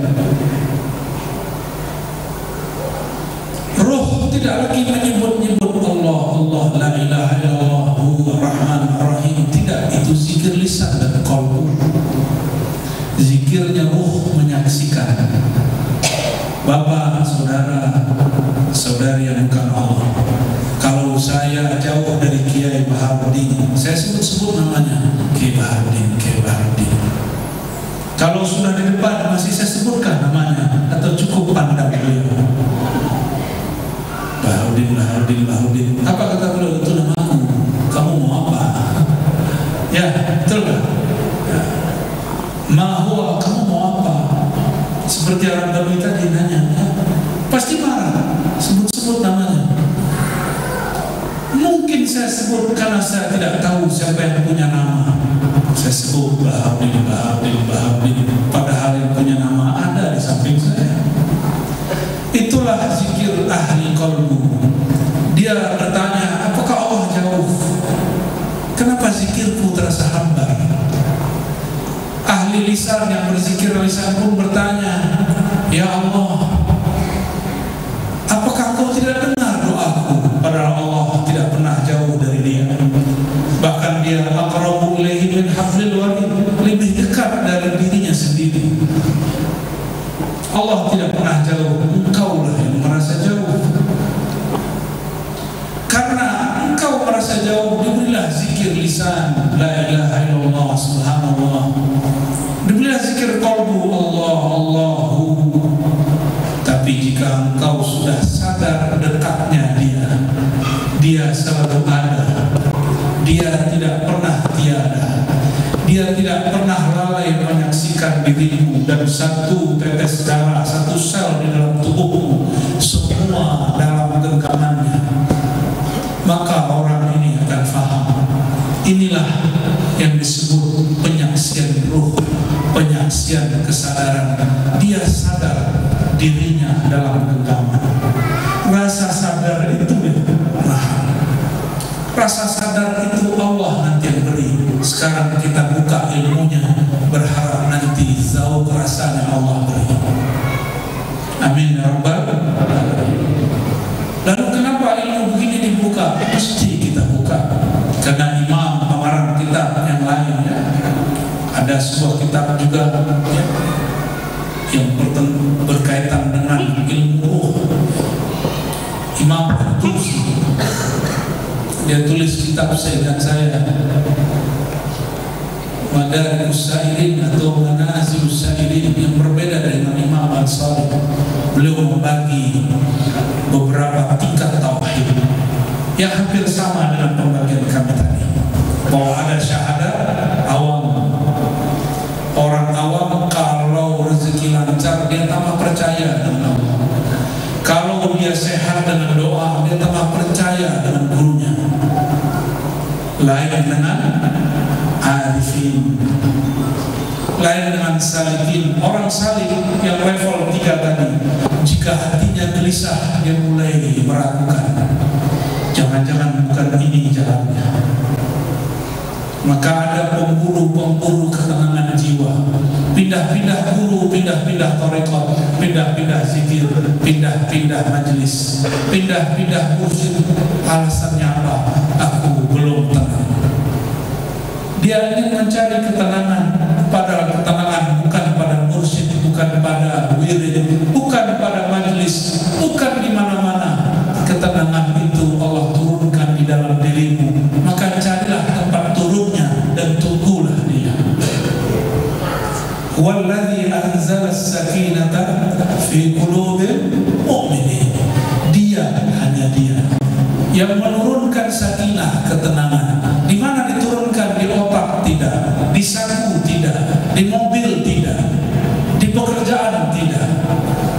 Roh tidak lagi menyebut-nyebut Allah, Allah la ilaha illallah huwa rahman rahim. Tidak, itu zikir lisan dan qalbu. Zikirnya ruh menyaksikan. Bapak, saudara, saudari yang bukan Allah, kalau saya jauh dari Kiai Baharudin, saya sebut-sebut namanya Kiai Baharudin, Kiai Baharudin. Kalau sudah di depan masih saya sebutkan namanya, atau cukup pandang beliau. Baharudin, Baharudin, Baharudin. Apa kata beliau? Itu namaku. Kamu mau apa? Ya, betul kan? Ya. Mahua, kamu mau apa? Seperti orang Bani tadi nanya, ya? Pasti marah. Sebut-sebut namanya. Mungkin saya sebut karena saya tidak tahu siapa yang punya nama. Saya sebut Bahaudin, padahal yang punya nama ada di samping saya. Itulah zikir ahli qalbu. Dia bertanya, apakah Allah jauh? Kenapa zikirku terasa hambar? Ahli lisan yang berzikir lisan pun bertanya, ya Allah, apakah Kau tidak dengar doaku? Padahal Allah tidak pernah jauh dari dia. Bahkan dia aqrabu ilaihi min hablil warid, lebih dekat dari dirinya sendiri. Allah tidak pernah jauh, engkaulah yang merasa jauh. Karena engkau merasa jauh, diberilah zikir lisan, la ilaha illallah, subhanallah. Diberilah zikir qalbu, Allah, Allahu. Tapi jika engkau sudah sadar dekatnya dia selalu ada. Dia tidak pernah tiada. Dia tidak pernah lalai menyaksikan dirimu, dan satu tetes darah, satu sel di dalam tubuhmu, semua dalam genggamannya. Maka orang ini akan faham. Inilah yang disebut penyaksian ruh, penyaksian kesadaran. Dia sadar dirinya dalam genggaman. Rasa sadar itu mahal. Rasa sadar itu Allah nanti yang beri. Sekarang kita buka ilmunya, berharap nanti zauq rasanya Allah beri. Amin ya rabbal alamin. Lalu kenapa ilmu begini dibuka? Mesti kita buka karena imam pameran kitab yang lain ya. Ada sebuah kitab juga ya, yang berkaitan dengan ilmu ruh. Imam Al-Tusi, dia tulis kitab seingat saya, Madarikus Sa'irin atau Manazilus Sa'irin, yang berbeda dengan Imam Al-Sadiq. Beliau membagi beberapa tingkat tauhid yang hampir sama dengan pembagian kami tadi, bahwa ada syahadat awam. Orang awam kalau rezeki lancar dia tambah percaya dengan Allah. Kalau dia sehat dengan doa, dia tambah percaya dengan gurunya. Lain dengan arifin, lain dengan salikin. Orang salik yang level 3 tadi, jika hatinya gelisah, dia mulai meragukan, jangan-jangan bukan ini jalannya. Maka ada pemburu ketenangan jiwa, pindah-pindah guru, pindah-pindah tarekat, pindah-pindah zikir, pindah-pindah majelis, pindah-pindah mursyid. Alasannya apa? Aku belum tenang. Dia ingin mencari ketenangan, padahal ketenangan bukan pada mursyid, bukan pada wirid, bukan pada majelis, bukan di mana-mana. Ketenangan itu Allah turunkan di dalam dirimu. Maka carilah tempat turunnya dan tunggulah dia. Walladzi anzala as-sakinata fi qulubil mu'minin. Dia, hanya dia yang menurunkan sakinah, ketenangan. Di mana diturunkan? Di otak tidak, di saku tidak, di mobil tidak, di pekerjaan tidak.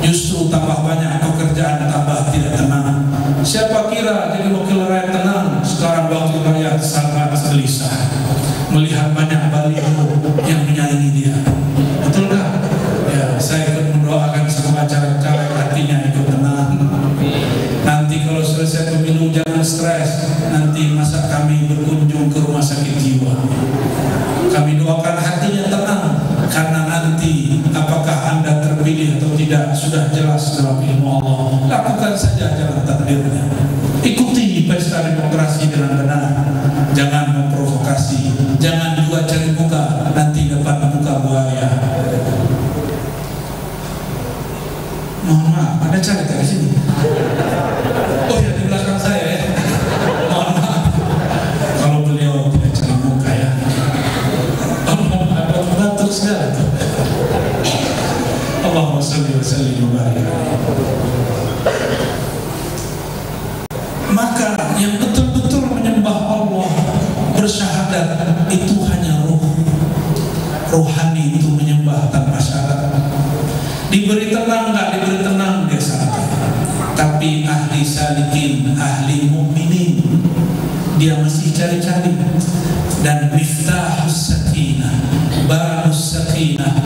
Justru tambah banyak pekerjaan, tambah tidak tenang. Siapa kira jadi wakil rakyat tenang? Sekarang wakil rakyat sangat gelisah melihat banyak baliho yang menyaingi dia. Betul gak? Ya, saya ikut mendoakan semua caleg-caleg hatinya ikut tenang. Nanti kalau selesai pemilu jangan stres. Nanti masa kami berkunjung ke rumah sakit jiwa, kami doakan hatinya tenang, karena nanti apakah Anda terpilih atau tidak sudah jelas dalam ilmu Allah. Lakukan saja jalan takdirnya. Ikuti pesta demokrasi dengan benar. Jangan memprovokasi. Jangan juga cari muka, nanti dapat muka buaya. Mohon maaf, ada caleg di sini? Oh ya, di belakang saya ya. Mohon maaf kalau beliau tidak cari muka ya. Ada batuk segala tuh. Allahumma shalli wa sallim wa barik. Maka yang betul-betul menyembah Allah, bersyahadat, itu hanya ruh. Rohani itu menyembah tanpa syarat. Diberi tenang nggak diberi tenang dia sadar. Tapi ahli salikin, ahli mukminin, dia masih cari-cari. Dan miftahus sakinah,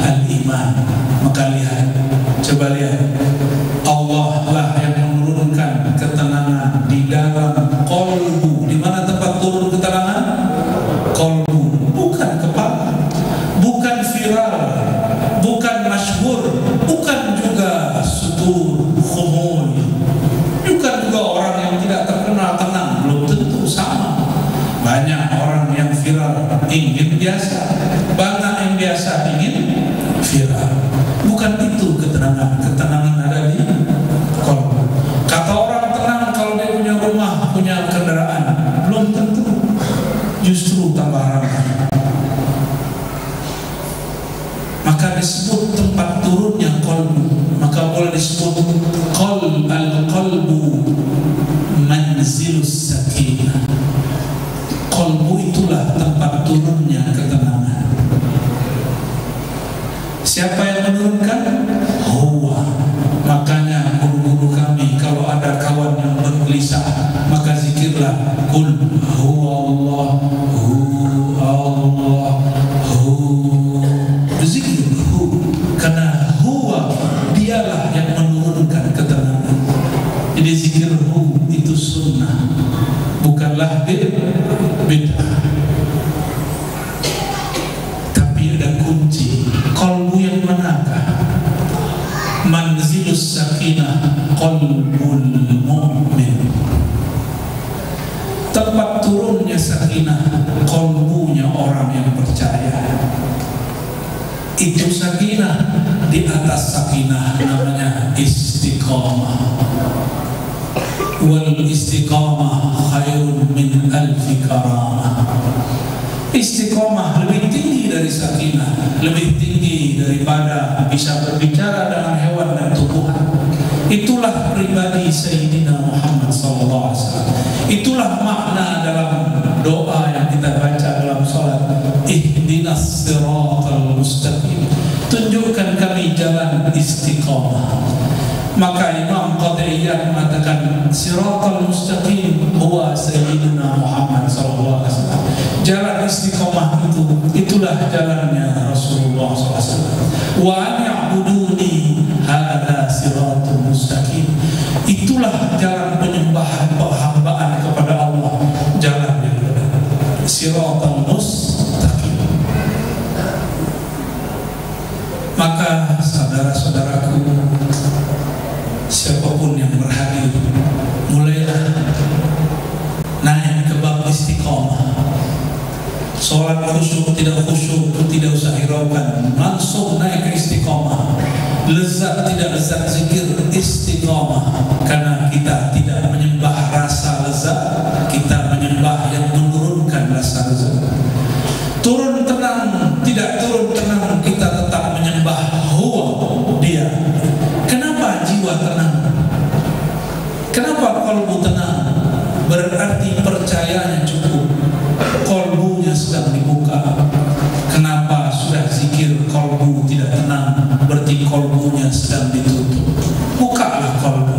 al-iman. Maka lihat, coba lihat, Allah lah yang menurunkan ketenangan di dalam kolbu. Di mana tempat turun ketenangan? Kolbu, bukan kepala, bukan viral, bukan masyhur, bukan juga sutur khumul, bukan juga orang yang tidak terkenal tenang. Belum tentu sama. Banyak orang yang viral ingin biasa, banyak yang biasa ingin viral. Bukan itu ketenangan. Ketenangan ada di kolbu. Kata orang tenang kalau dia punya rumah, punya kendaraan, belum tentu, justru tambah ramai. Maka disebut tempat turunnya kolbu. Maka boleh disebut al-qalbu manzilus sakinah. Kolbu itulah tempat turunnya ketenangan. Siapa yang menurunkan? Huwa. Makanya guru-guru kami kalau ada kawan yang bergelisah, maka zikirlah qul huwa Allah, hu Allah, hu. Berzikir hu, karena huwa dialah yang menurunkan ketenangan. Jadi zikir hu itu sunnah, bukanlah bid'ah. Tapi ada kunci. Kolbu yang manakah? Manzilus sakinah qalbul mu'min. Tempat turunnya sakinah, kolbunya orang yang percaya. Itu sakinah. Di atas sakinah namanya istiqamah. Wal istiqamah khairun min alfi karamah. Istiqamah lebih tinggi dari sakinah, lebih tinggi daripada bisa berbicara dengan hewan dan tumbuhan. Itulah pribadi Sayyidina Muhammad SAW. Itulah makna dalam doa yang kita baca dalam salat. Ihdinas siratal mustaqim. Tunjukkan kami jalan istiqamah. Maka Imam Qadriyah mengatakan siratal mustaqim huwa Sayyidina Muhammad SAW. Jalan istiqamah itulah jalannya Rasulullah SAW. Wa an ya'buduni hadza siratul mustaqim. Itulah jalan penyembahan, penghambaan kepada Allah, jalan yang benar. Siratal mustaqim. Maka saudara-saudaraku, siapapun yang berhadir, mulailah naik ke bab istiqamah. Sholat khusyuk, tidak khusyuk, tidak usah hiraukan, langsung naik ke istiqamah. Lezat, tidak lezat zikir, istiqamah. Karena kita tidak menyembah rasa lezat, kita menyembah yang menurunkan rasa lezat. Turun tenang, tidak turun tenang, kita tetap menyembah huwa, dia. Kenapa jiwa tenang? Kenapa kolbu tenang? Berarti percayanya cukup, kolbunya sedang dibuka. Kenapa sudah zikir kolbu tidak tenang? Berarti kolbunya sedang ditutup. Bukalah kolbu.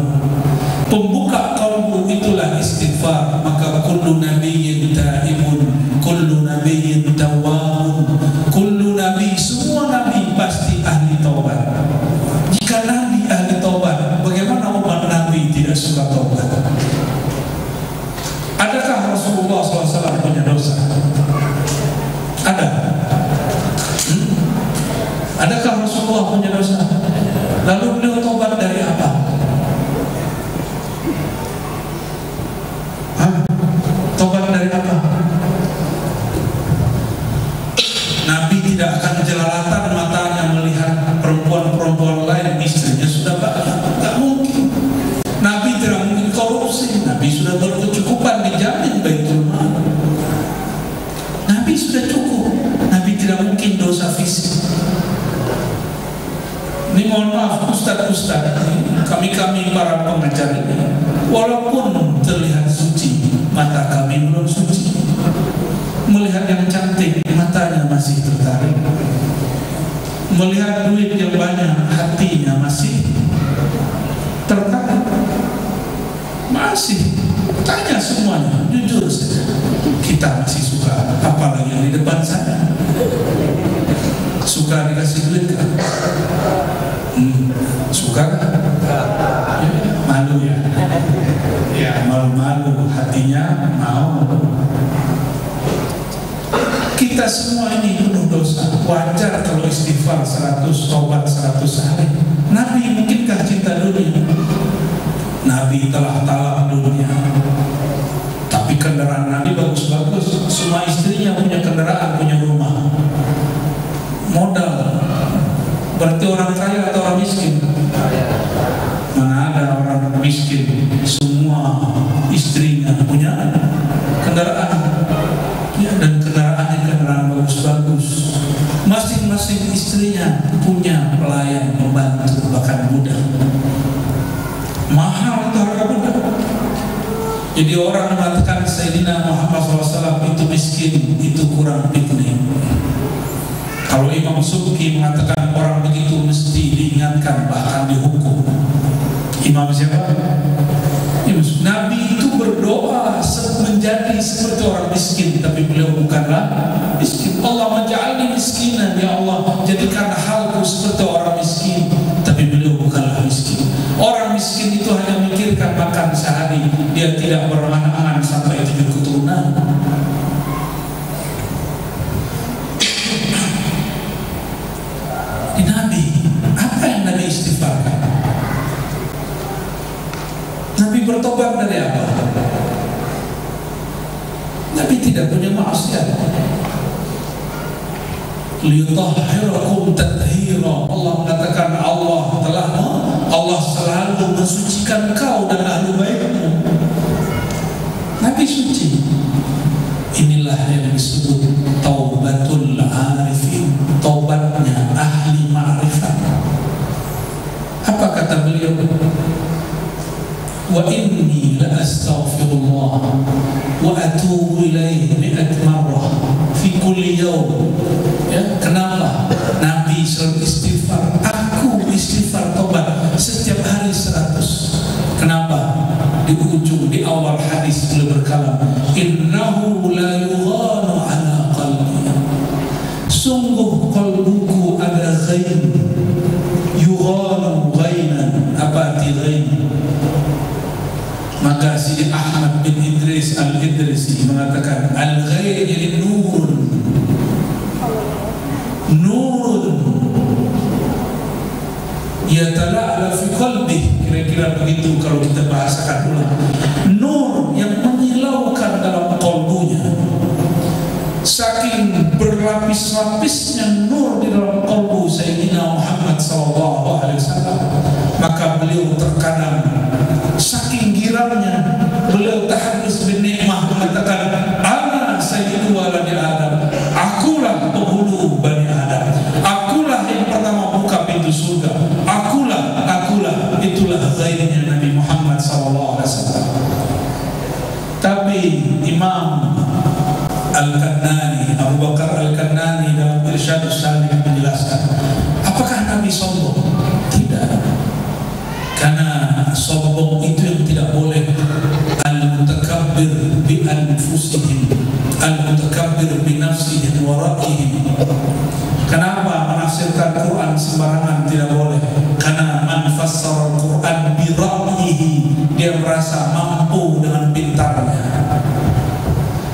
Pembuka kolbu itulah istighfar. Maka kullu nabiyyin taibun, kullu nabiyyin tawwabun. Kullu nabi, semua nabi pasti ahli taubat. Jika nabi ahli taubat, bagaimana umat nabi tidak suka taubat? Adakah Rasulullah SAW punya dosa? Ada? Adakah Rasulullah punya dosa? Lalu beliau taubat dari apa? Taubat dari apa? Nabi tidak akan jelalatan matanya melihat perempuan-perempuan lain, istrinya sudah banyak. Tidak mungkin. Nabi tidak mungkin korupsi. Nabi sudah berkecukupan, dijamin Baitul Mal. Nabi sudah cukup. Nabi tidak mungkin dosa fisik. Ini mohon maaf ustaz-ustaz, kami para pengajar ini, walaupun terlihat suci, mata kami belum suci. Melihat yang cantik, matanya masih tertarik. Melihat duit yang banyak, hatinya masih tertarik. Masih. Tanya semuanya, jujur saja. Kita masih suka, apalagi yang di depan sana. Suka dikasih duit kan? Suka kan? Ya, malu ya. Ya, malu-malu, hatinya mau. Kita semua ini penuh dosa. Wajar kalau istighfar 100, tobat 100 hari. Nabi mungkinkah cinta dunia? Nabi telah talak dunia. Tapi kendaraan Nabi bagus-bagus. Semua istrinya punya kendaraan, punya rumah. Modal. Berarti orang kaya atau orang miskin? Mana ada orang miskin? Semua istrinya punya kendaraan. Ya, dan kendaraannya kendaraan bagus-bagus. Masing-masing istrinya punya pelayan, pembantu, bahkan budak. Mahal itu harga budak. Jadi orang mengatakan Sayyidina Muhammad SAW itu miskin, itu kurang piknik. Kalau Imam Subki mengatakan orang begitu mesti diingatkan, bahkan dihukum. Imam siapa? Nabi itu berdoa menjadi seperti orang miskin, tapi beliau bukanlah miskin. Allah menja'alni miskinan, ya Allah, jadikan halku seperti orang miskin, tapi beliau bukanlah miskin. Orang miskin itu hanya memikirkan makan sehari, dia tidak berangan-angan sampai 7 keturunan. Di Nabi, apa yang Nabi istighfarkan? Nabi bertobat dari apa? Nabi tidak punya maksiat. Liyutahhirakum tathira. Allah mengatakan Allah selalu mensucikan kau dan ahli baitmu. Nabi suci. Inilah yang disebut taubatul arifin, taubatnya ahli ma'rifat. Apa kata beliau? Wa inni la astaghfirullah wa atubu ilaihi 100 marrah fi kulli yawm. Ya, kenapa Nabi selalu istighfar? Aku istighfar tobat setiap hari 100. Kenapa? Di ujung, di awal hadis beliau berkalam, innahu la yughanu ala qalbi. Sungguh qalbuku ada ghain. Yughanu ghainan. Apa arti ghain? Maka Sidi Ahmad bin Idris al-Idrisi mengatakan al-ghair jadi nurun. Nurun yatala'ala fi qalbi, kira-kira begitu kalau kita bahasakan ulang. Nur yang menyilaukan dalam kalbunya. Saking berlapis-lapisnya nur di dalam kalbu Sayyidina Muhammad SAW, maka beliau terkadang saking girangnya beliau tahadus bin nikmah mengatakan, ana sayyidu waladi Adam, akulah penghulu Bani Adam, akulah yang pertama buka pintu surga, akulah. Itulah ghairnya Nabi Muhammad SAW. Tapi Imam Al-Kannani, Abu Bakar Al-Kannani dalam Irsyadus Salik menjelaskan, apakah Nabi sombong? Tidak. Karena sombong itu yang tidak boleh. Al-mutakabbir bi anfusihim, al-mutakabbir bi nafsihim wa ra'ihim. Kenapa menafsirkan Quran sembarangan tidak boleh? Karena man fassara Al-Quran bi ra'yihi, dia merasa mampu dengan pintarnya.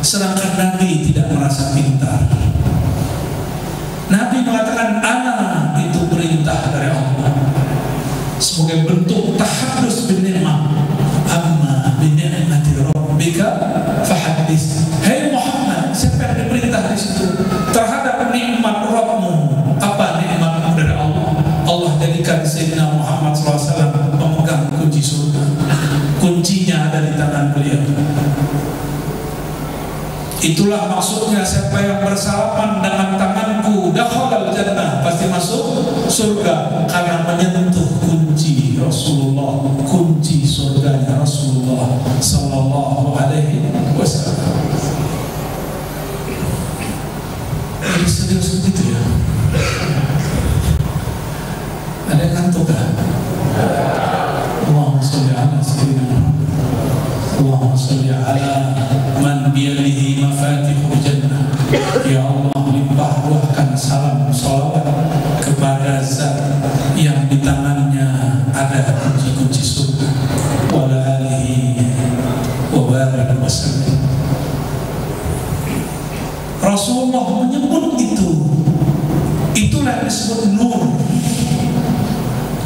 Sedangkan Nabi tidak merasa pintar. Nabi mengatakan ana, itu perintah dari Allah sebagai bentuk tahadus bin ni'mah. Amma bi ni'mati rabbika fahaddits. Hai Muhammad, siapa yang diperintah di situ terhadap nikmat Rabbmu? Apa nikmat dari Allah? Allah jadikan Sayyidina Muhammad SAW pemegang kunci surga. Kuncinya ada di tangan beliau. Itulah maksudnya, siapa yang bersalaman dengan tanganku dakhalal jannah, pasti masuk surga, karena menyentuh kunci Rasulullah, kunci surganya Rasulullah sallallahu alaihi wasallam. Jadi serius begitu ya. Ada yang ngantuk kan? Allahumma sholli ala sayyidina, Allahumma sholli ala man biyadihi mafatihul jannah. Ya Allah, limpah ruahkan salam salawat tangannya ada kunci-kunci surga. Wa ala alihi wa barik wa sallam. Rasulullah menyebut itu. Itulah disebut nur.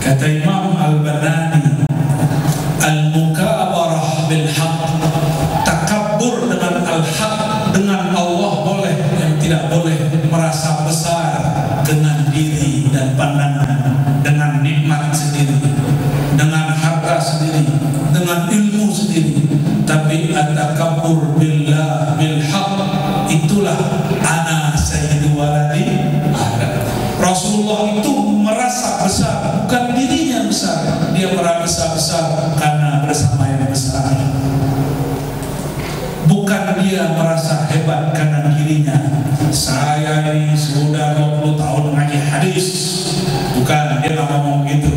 Kata Imam Al-Banani, al-mukabarah bil haq, takabur dengan al-haq, dengan Allah boleh, yang tidak boleh merasa besar dengan diri dan pandangan, dengan nikmat sendiri, dengan harta sendiri, dengan ilmu sendiri. Tapi at-takabur billah bil haq, itulah ana sayyidu waladi Adam. Rasulullah itu merasa besar, bukan dirinya besar. Dia merasa besar karena bersama yang besar. Bukan dia merasa hebat karena dirinya. Saya ini sudah 20 tahun ngaji hadis. Bukan, dia nggak ngomong gitu.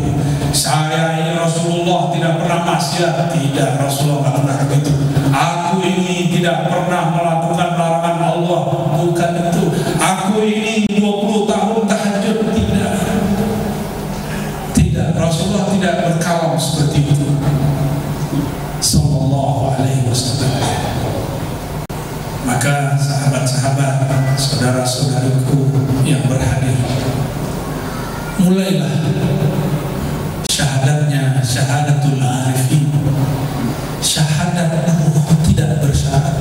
Saya ini Rasulullah tidak pernah maksiat. Tidak, Rasulullah nggak pernah begitu. Aku ini tidak pernah melakukan larangan Allah. Bukan itu. Aku ini 20 tahun tahajud. Tidak, Rasulullah tidak berkalam seperti itu. Sallallahu alaihi wasallam. Maka sahabat-sahabat, saudara-saudariku yang berhadir, mulailah syahadatnya syahadatul arifin, syahadat ruh tidak bersyarat.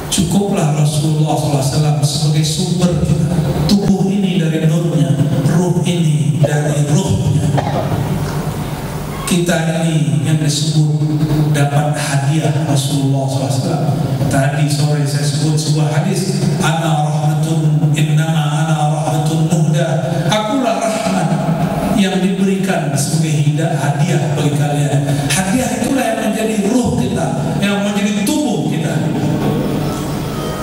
Cukuplah Rasulullah SAW sebagai sumber kita. Tubuh ini dari nurnya, ruh ini dari ruhnya. Kita ini yang disebut dapat hadiah Rasulullah SAW. Tadi sore saya sebut sebuah hadis, ana rahmatun innama ana rahmatun muhda. Akulah rahmat yang diberikan sebagai hadiah bagi kalian. Hadiah itulah yang menjadi ruh kita, yang menjadi tubuh kita.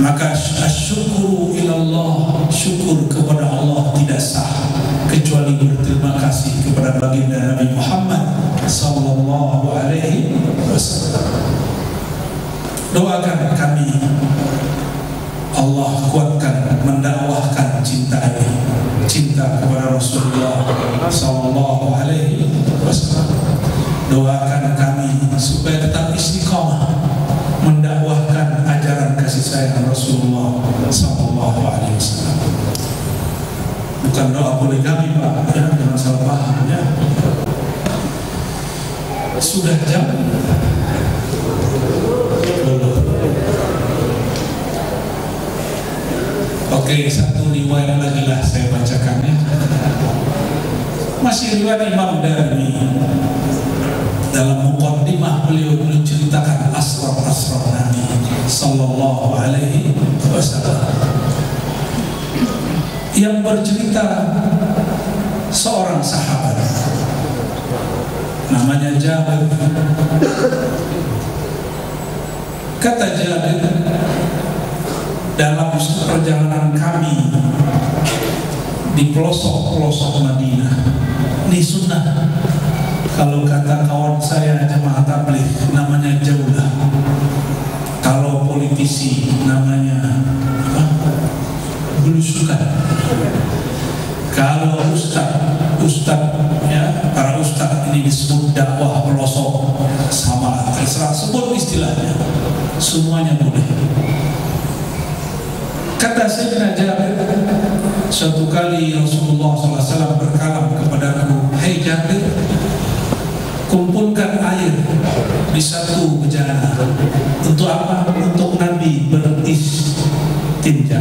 Maka asyukuru ilallah, syukur kepada Allah tidak sah kecuali berterima kasih kepada baginda Nabi Muhammad sallallahu alaihi wasallam. Doakan kami, Allah kuatkan mendakwahkan cinta ini, cinta kepada Rasulullah sallallahu alaihi wasallam. Doakan kami supaya tetap istiqamah mendakwahkan ajaran kasih sayang Rasulullah sallallahu alaihi wasallam. Bukan doa poligami Pak, ya, jangan salah paham ya. Sudah jam Oke, satu riwayat lagi lah saya bacakan ya. Masih riwayat Imam Darimi. Dalam muqaddimah beliau menceritakan asrar-asrar Nabi sallallahu alaihi wasallam. Yang bercerita seorang sahabat namanya Jabir. Kata Jabir, dalam perjalanan kami di pelosok-pelosok Madinah, ini sunnah. Kalau kata kawan saya jemaah tabligh namanya jaulah. Kalau politisi namanya belusukan. Kalau ustaz ya, para ustaz ini disebut dakwah pelosok, sama terserah sebut istilahnya, semuanya boleh. Kata Sayyidina Jabir, suatu kali Rasulullah SAW berkalam kepadaku, "Hai Jabir, kumpulkan air di satu bejana." Untuk apa? Untuk Nabi beristinja.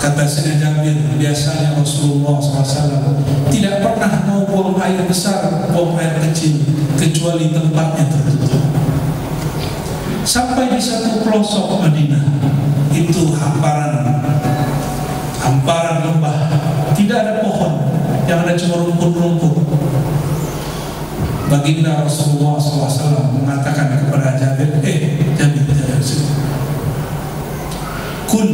Kata Sayyidina Jabir, biasanya Rasulullah SAW tidak pernah mau buang air besar, buang air kecil, kecuali tempatnya tertutup. Sampai di satu pelosok Madinah, itu hamparan lembah, tidak ada pohon, yang ada cuma rumput-rumput. Baginda Rasulullah SAW mengatakan kepada Jabir, Jabir, Kun,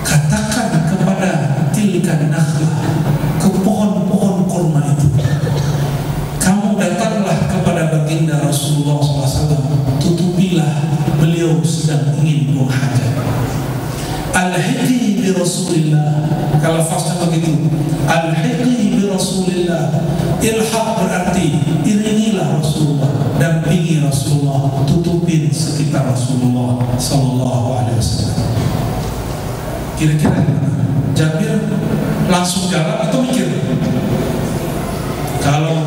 katakan kepada tilkan nakhlah, ke pohon-pohon kurma itu, kamu datanglah kepada baginda Rasulullah SAW, tutupilah beliau sedang ingin buang hajat. Al-hadi bi Rasulillah, Kalau fasnya begitu, alhiqi bi Rasulillah. Ilhaq berarti iringilah Rasulullah, dampingi Rasulullah, tutupin sekitar Rasulullah sallallahu alaihi wasallam. Kira-kira Jabir langsung jalan atau mikir? Kalau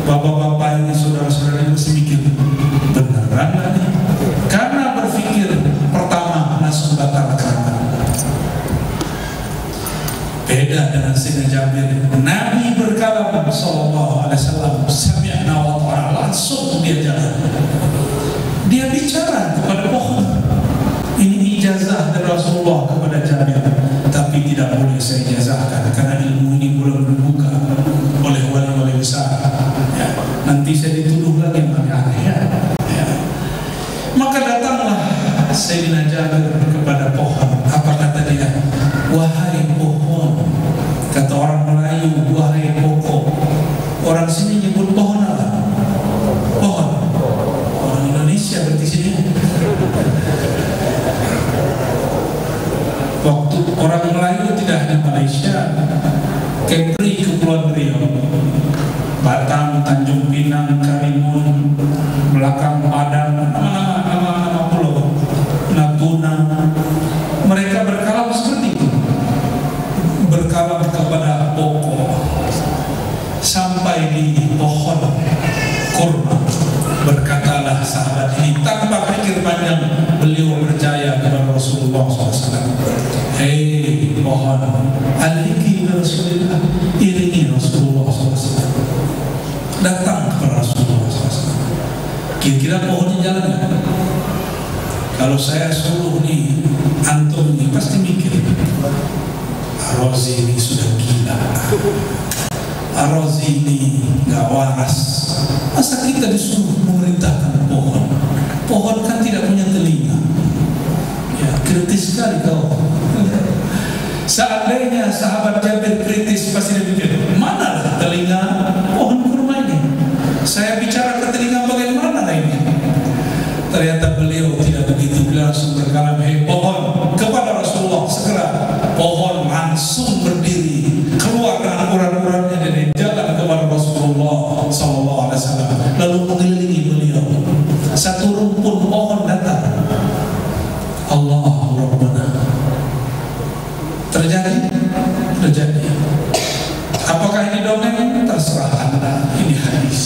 bapak-bapak ini, saudara-saudara ini mesti mikir, beneran gak nih? Karena berpikir pertama langsung batalkan. Beda dengan Sayyidina Jabir. Nabi berkalam sallallahu alaihi wasallam, sami'na wa ta'ala, langsung dia jalan. Dia bicara kepada pohon. Ini ijazah dari Rasulullah kepada Jabir, tapi tidak boleh saya ijazahkan karena ilmu ini belum dibuka oleh wali-wali besar. Ya, nanti saya dituduh lagi aneh-aneh. Ya. Maka datanglah Sayyidina Jabir kepada pohon. Apa kata dia? Wahai pohon, kata orang Melayu, wahai pokok. Orang sini nyebut pohon apa? Pohon. Orang Indonesia berarti sini. Waktu orang Melayu tidak hanya Malaysia, Kepri, Kepulauan Riau, Batam, Tanjung Pinang, Karimun, Belakang, Padang, nama-nama pulau, Natuna, mereka berkalam seperti itu, berkalam kepada pokok, sampai di pohon kurma. Berkatalah sahabat ini tanpa pikir panjang, beliau percaya kepada Rasulullah SAW. Hei pohon, aliki Rasulullah, iringi Rasulullah SAW. Datang kepada Rasulullah SAW. Kira-kira pohonnya jalan gak? Kalau saya suruh nih, antum nih pasti mikir, Ar-Razi ini sudah gila, Ar-Razi ini gak waras. Masa kita disuruh memerintahkan pohon? Pohon kan tidak punya telinga. Ya, kritis sekali kau. Seandainya sahabat Jabir kritis, pasti dia pikir, mana telinga pohon kurma ini? Saya bicara ke telinga bagaimana ini? Ternyata beliau tidak begitu. Beliau langsung berkalam, hei pohon, kepada Rasulullah. Segera pohon langsung berdiri, keluar dengan urat-uratnya dari jalan kepada Rasulullah SAW, lalu mengelilingi beliau. Satu rumpun pohon datang. Allahu Rabbana. Terjadi? Terjadi. Apakah ini dongeng? Terserah Anda. Ini hadis.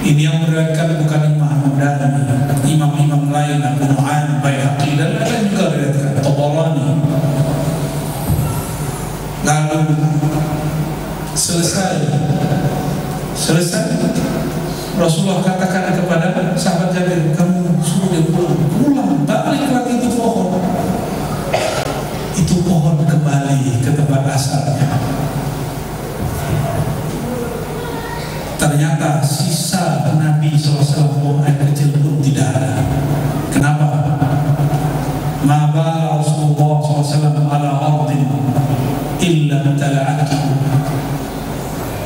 Ini yang meriwayatkan bukan Imam Darimi, imam-imam lain, Abu Nu'aym, Baihaqi, dan lain juga meriwayatkan, Tabarani. Lalu selesai Rasulullah katakan kepada sahabat Jabir, kamu suruh dia pulang, balik lagi itu pohon. Itu pohon kembali ke tempat asalnya. Ternyata sisa Nabi SAW buang air kecil pun tidak ada. Kenapa? Ma'bala Rasulullah SAW ala ardin illa tala'atu.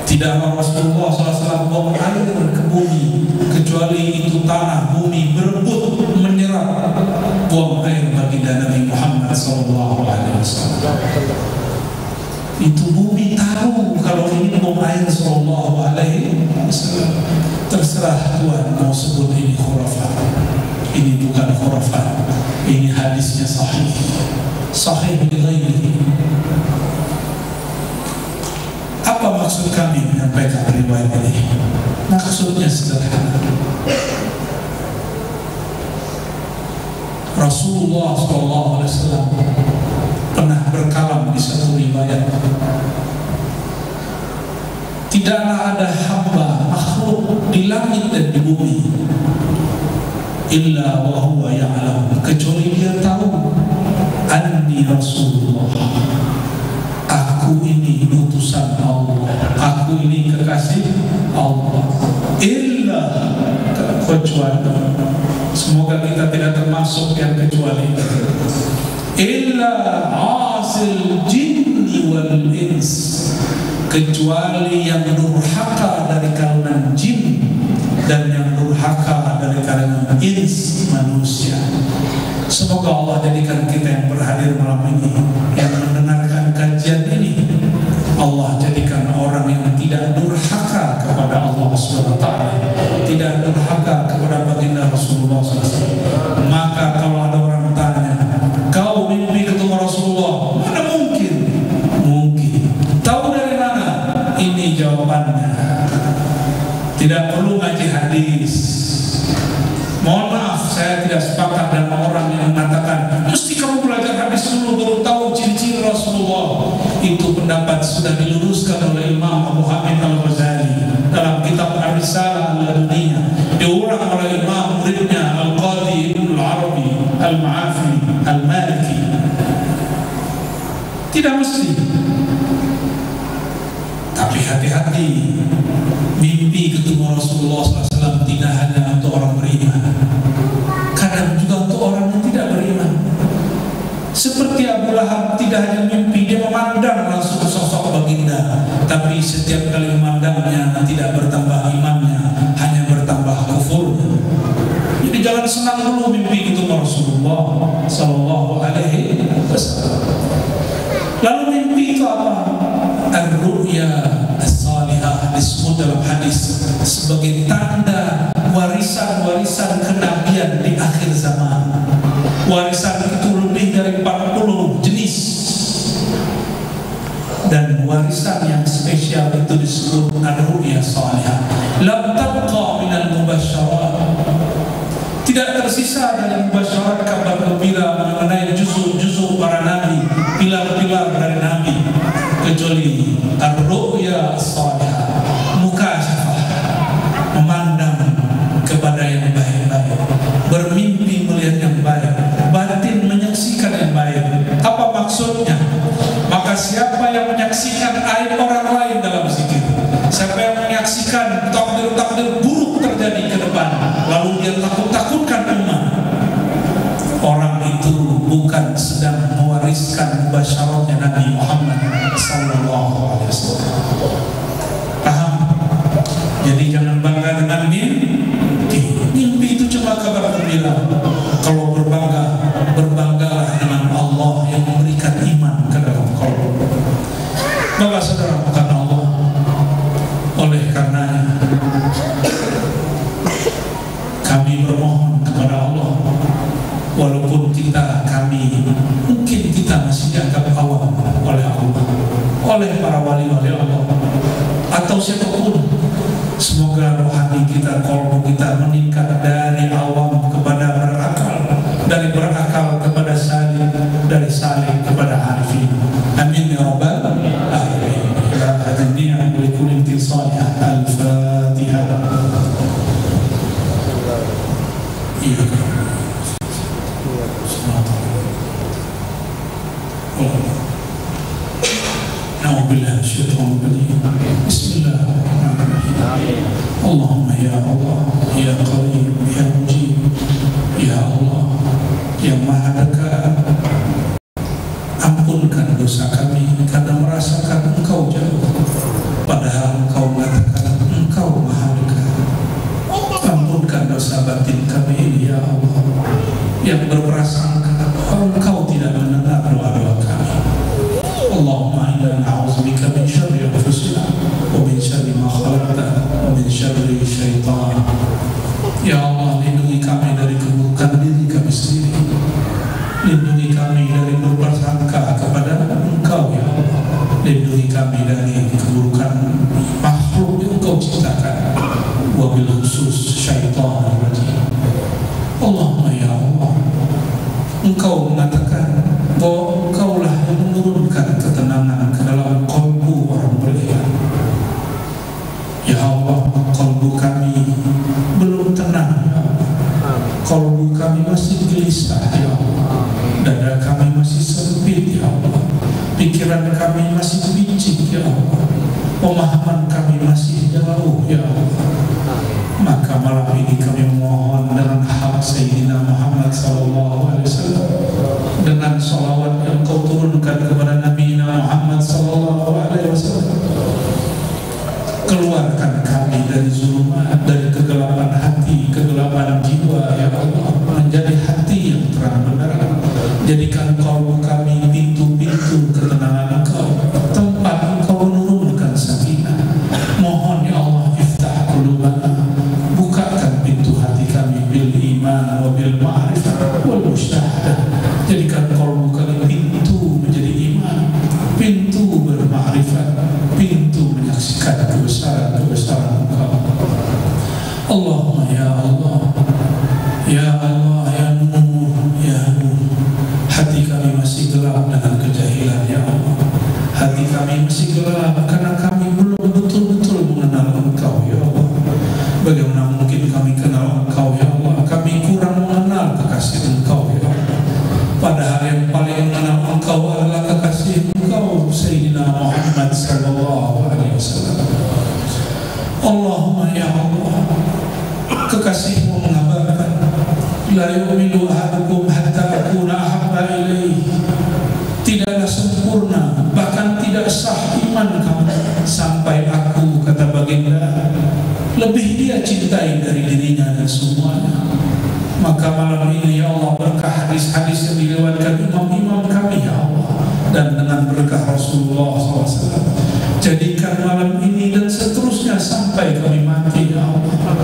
Tidaklah Rasulullah SAW buang air ke bumi kecuali itu tanah bumi berebut menyerap buang air baginda Nabi Muhammad SAW. Itu bumi tahu kalau ini buang air sallallahu alaihi wasallam. Terserah Tuhan mau sebut ini khurafat, ini bukan khurafat, ini hadisnya sahih bighairihi. Apa maksud kami menyampaikan riwayat ini? Maksudnya sederhana. Rasulullah SAW pernah berkalam di satu riwayat, tidaklah ada hamba makhluk di langit dan di bumi illa wa huwa ya'lam, kecuali dia tahu anni Rasulullah, aku ini utusan Allah, aku ini kekasih Allah. Illa, kecuali, semoga kita tidak termasuk yang kecuali, illa asil jinni wal ins, kecuali yang durhaka dari kalangan jin dan yang durhaka dari kalangan ins, manusia. Semoga Allah jadikan kita yang berhadir malam ini, yang mendengarkan tidak perlu ngaji hadis. Mohon maaf, saya tidak sepakat dengan orang yang mengatakan mesti kamu belajar hadis dulu baru tahu ciri-ciri Rasulullah. Itu pendapat sudah diluruskan oleh Imam Abu Hamid Al-Ghazali dalam kitab Ar-Risalah Al-Laduniyah, diulang oleh Imam muridnya Al-Qadhi Ibn Al-Arabi Al-Ma'afi Al-Maliki. Tidak mesti, tapi hati-hati. Mimpi ketemu Rasulullah SAW tidak hanya untuk orang beriman, kadang juga untuk orang yang tidak beriman. Seperti Abu Lahab, tidak hanya mimpi, dia memandang langsung sosok baginda, tapi setiap kali memandangnya tidak bertambah imannya, hanya bertambah kufurnya. Jadi jangan senang dulu mimpi ketemu Rasulullah SAW. Lalu mimpi itu apa? Ar-ru'ya as-salihah disebut dalam hadis sebagai tanda warisan-warisan kenabian di akhir zaman. Warisan itu lebih dari 40 jenis, dan warisan yang spesial itu disebut ar-ru'ya salihah. Lam tabqa minal mubasyarat, tidak tersisa dari mubasyarat kabar gembira mengenai juzuk-juzuk para nabi, pilar-pilar dari nabi, kecuali ar-ru'ya salihah, mukasyafah, memandang kepada yang baik-baik, bermimpi melihat yang baik, batin menyaksikan yang baik. Apa maksudnya? Maka siapa yang menyaksikan aib orang lain dalam zikir, siapa yang menyaksikan takdir-takdir buruk terjadi ke depan, lalu dia takut-takutkan umat, orang itu bukan sedang mewariskan mubasyaratnya Nabi Muhammad SAW. Paham? Jadi jangan bangga dengan mimpi. Mimpi itu cuma kabar gembira. Kalau berbangga, berbanggalah dengan Allah yang memberikan iman ke dalam qalbu. Bapak saudara, bukan Allah. Oleh karenanya kami bermohon kepada Allah, walaupun mungkin kita masih dianggap awam oleh Allah, oleh para wali-wali Allah, atau siapapun. Semoga rohani kita, qalbu kita meningkat dari awam kepada berakal, dari berakal kepada saling, dari saling kepada arifin. Amin ya rabbal alamin. La hadiniya li kulli intisalih. Al-Fatihah. Na'udzubillah syaitanir rajim. Bismillahirrahmanirrahim. Allahumma ya Allah, ya Qareeb, ya Mujib, ya Allah yang Maha Dekat, ampunkan dosa kami karena merasakan Engkau jauh, padahal Engkau mengatakan Engkau Maha Dekat. Ampunkan dosa batin kami ini ya Allah, yang berprasangka Engkau tidak mendengar doa-doa kami. Allahumma inna na'udzubika min syarri anfusina wa min syarri ma khalaqta wa min syarri syaitan. Ya Allah, lindungi kami dari keburukan diri kami sendiri, lindungi kami dari berprasangka kepada Engkau ya Allah, lindungi kami dari keburukan makhluk yang Engkau ciptakan, wabil khusus syaitan rajim. Allahumma ya Allah, Engkau mengatakan bahwa Engkaulah yang menurunkan ketenangan ke dalam qalbu orang beriman. Ya Allah, qalbu kami belum tenang ya Allah, qalbu kami masih gelisah ya Allah, dada kami masih sempit ya Allah, pikiran kami masih bincang ya Allah, pemahaman kami masih jauh ya Allah. Maka malam ini kami mohon dengan hak Sayyidina Muhammad SAW, dengan salawat yang Kau turunkan kepada Nabi Muhammad SAW, keluarkan kami dari zulumat, dari kegelapan hati, kegelapan jiwa ya Allah, menjadi hati yang terang benderang. Jadikan qalbu kami pintu-pintu ketenangan Engkau, tempat Engkau menurunkan sakinah. Mohon ya Allah, iftah qulubana, bukakan pintu hati kami bil iman wa bil ma'rifah wal musyahadah. Jadikan qalbu kami pintu menjadi iman, pintu berma'rifat, pintu menyaksikan kebesaran-kebesaran Engkau. Hati kami masih gelap karena kami belum betul-betul mengenal Engkau ya Allah. Bagaimana mungkin kami kenal Engkau ya Allah? Kami kurang mengenal kekasih Engkau ya Allah. Padahal yang paling mengenal Engkau adalah kekasih Engkau Sayyidina Muhammad sallallahu alaihi wasallam. Allahumma ya Allah, kekasihmu mengabarkan, la yu'minu ahadukum hatta akuna ahabba ilaihi. Tidaklah sempurna, bahkan tidak sah iman kamu sampai aku, kata baginda, lebih dia cintai dari dirinya dan semuanya. Maka malam ini ya Allah, berkah hadis-hadis yang dilewatkan imam-imam kami ya Allah, dan dengan berkah Rasulullah SAW, jadikan malam ini dan seterusnya sampai kami mati ya Allah.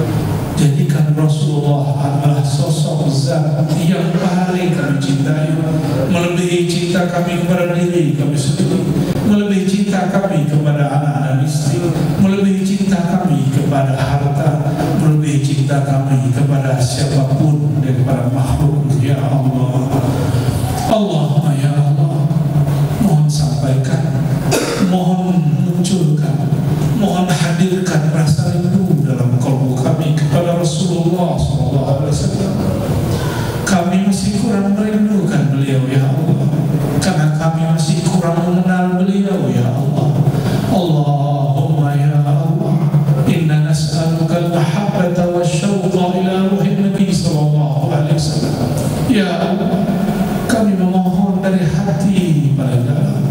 Jadikan Rasulullah adalah sosok zat yang paling kami cintai, melebihi cinta kami kepada diri kami sendiri, melebihi cinta kami kepada anak dan istri, melebihi cinta kami kepada harta, melebihi cinta kami kepada siapapun daripada makhluk ya Allah. Allahumma ya Allah, mohon sampaikan, mohon munculkan, mohon hadirkan rasa rindu dalam kalbu kami kepada Rasulullah SAW. Kami masih kurang merindukan beliau ya Allah, karena kami masih kurang mengenal beliau ya Allah. Allahumma ya Allah, inna nas'aluka al-mahabbata wa syauqa ila ruhin Nabi sallallahu alaihi wasallam. Ya Allah, kami memohon dari hati paling dalam,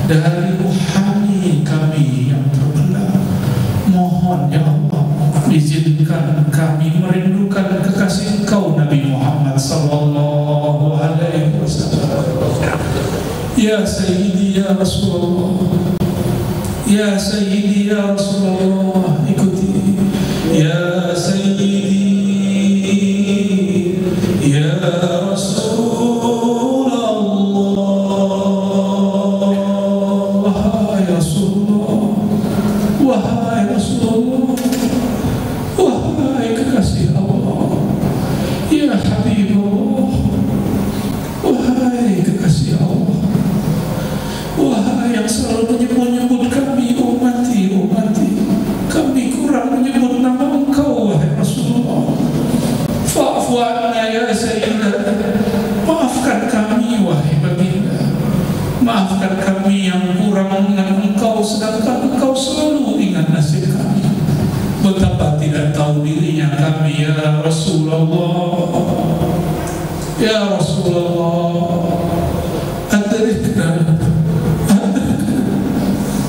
dari ruhani kami yang terpendam. Mohon ya Allah, izinkan kami merindukan kekasih Engkau Nabi Muhammad sallallahu alaihi wasallam. Ya Sayyidi ya Rasulullah, ya Sayyidi ya Rasulullah, ikuti. Ya Sayyidi ya Rasulullah, wahai Rasulullah, wahai Rasulullah, wahai kekasih Allah, ya Habibullah, wahai kekasih Allah, wahai yang selalu menyebut kami umati, kami kurang menyebut nama Engkau wahai Rasulullah. Fa'fu anna ya Sayyidah, maafkan kami wahai baginda, maafkan kami yang kurang mengingat Engkau sedangkan Engkau selalu ingat nasib kami. Betapa tidak tahu dirinya kami ya Rasulullah, ya Rasulullah.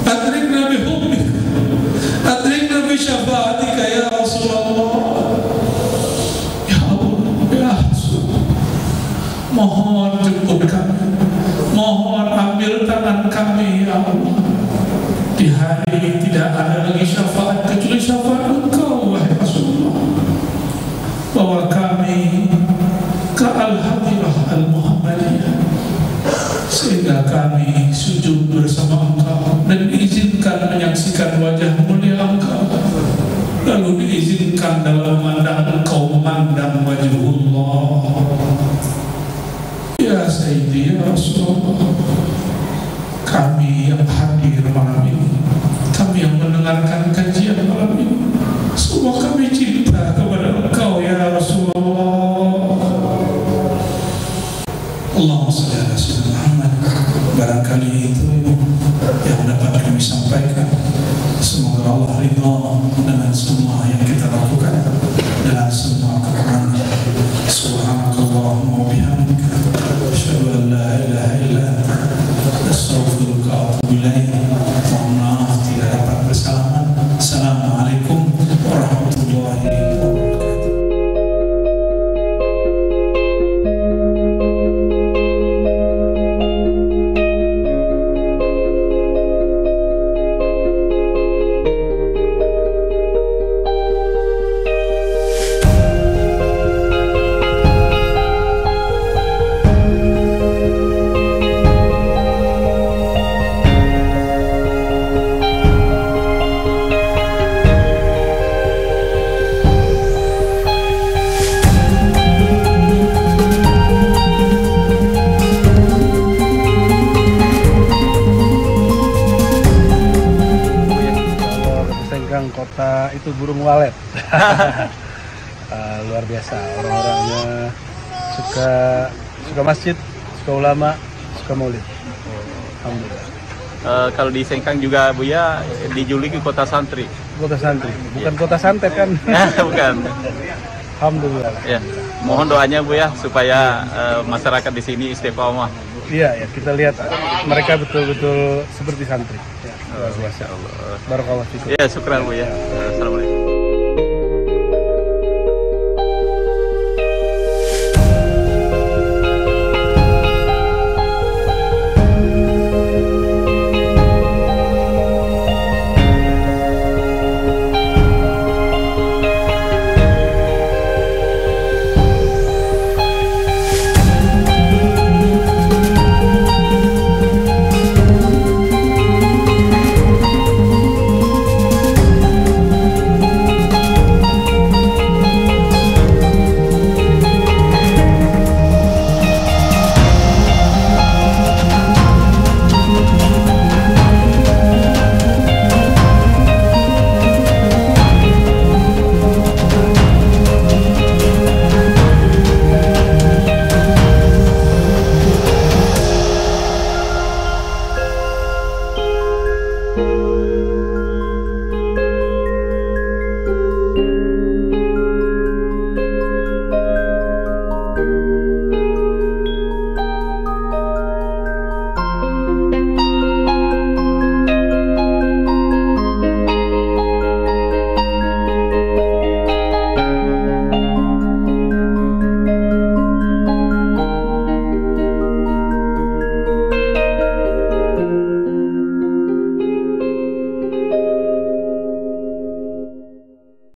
Adrikna bihubbik, adrikna bisyafaatika ya Rasulullah. Ya Allah, ya Rasul, mohon jemput kami, mohon ambil tangan kami ya Allah. Di hari tidak ada lagi syafaat kecuali syafaat Engkau wahai Rasulullah. Bawa kami ke Al-Hadirah Al-Muhammadiyah, sehingga kami sujud bersama Engkau dan diizinkan menyaksikan wajah mulia Engkau, lalu diizinkan dalam memandang Engkau memandang wajhullah. Ya Sayyidi ya Rasulullah, kami yang hadir malam ini, kami yang mendengarkan kajian malam ini, semua kami cinta kepada Engkau ya Rasulullah. Allahumma shalli ala sayyidina Muhammad. Barangkali itu yang dapat kami sampaikan. Semoga Allah ridha dengan semua yang kita lakukan, dengan semua kekurangan. Subhanakallahumma wa bihamdika, asyhadu an la ilaha illa anta, astaghfiruka wa atubu ilaik. Mohon maaf tidak dapat bersalaman. memang kota itu burung walet. Luar biasa, orang-orangnya suka masjid, suka ulama, suka maulid. Alhamdulillah. Kalau di Sengkang juga Buya dijuluki kota santri. Kota santri, bukan kota santet kan? Bukan. Alhamdulillah. Ya, mohon doanya Buya supaya masyarakat di sini istiqomah. Iya, ya, kita lihat mereka betul-betul seperti santri. Ya, luar biasa. Masya Allah. Barakallahu fikum. Ya, syukran Buya. Assalamualaikum.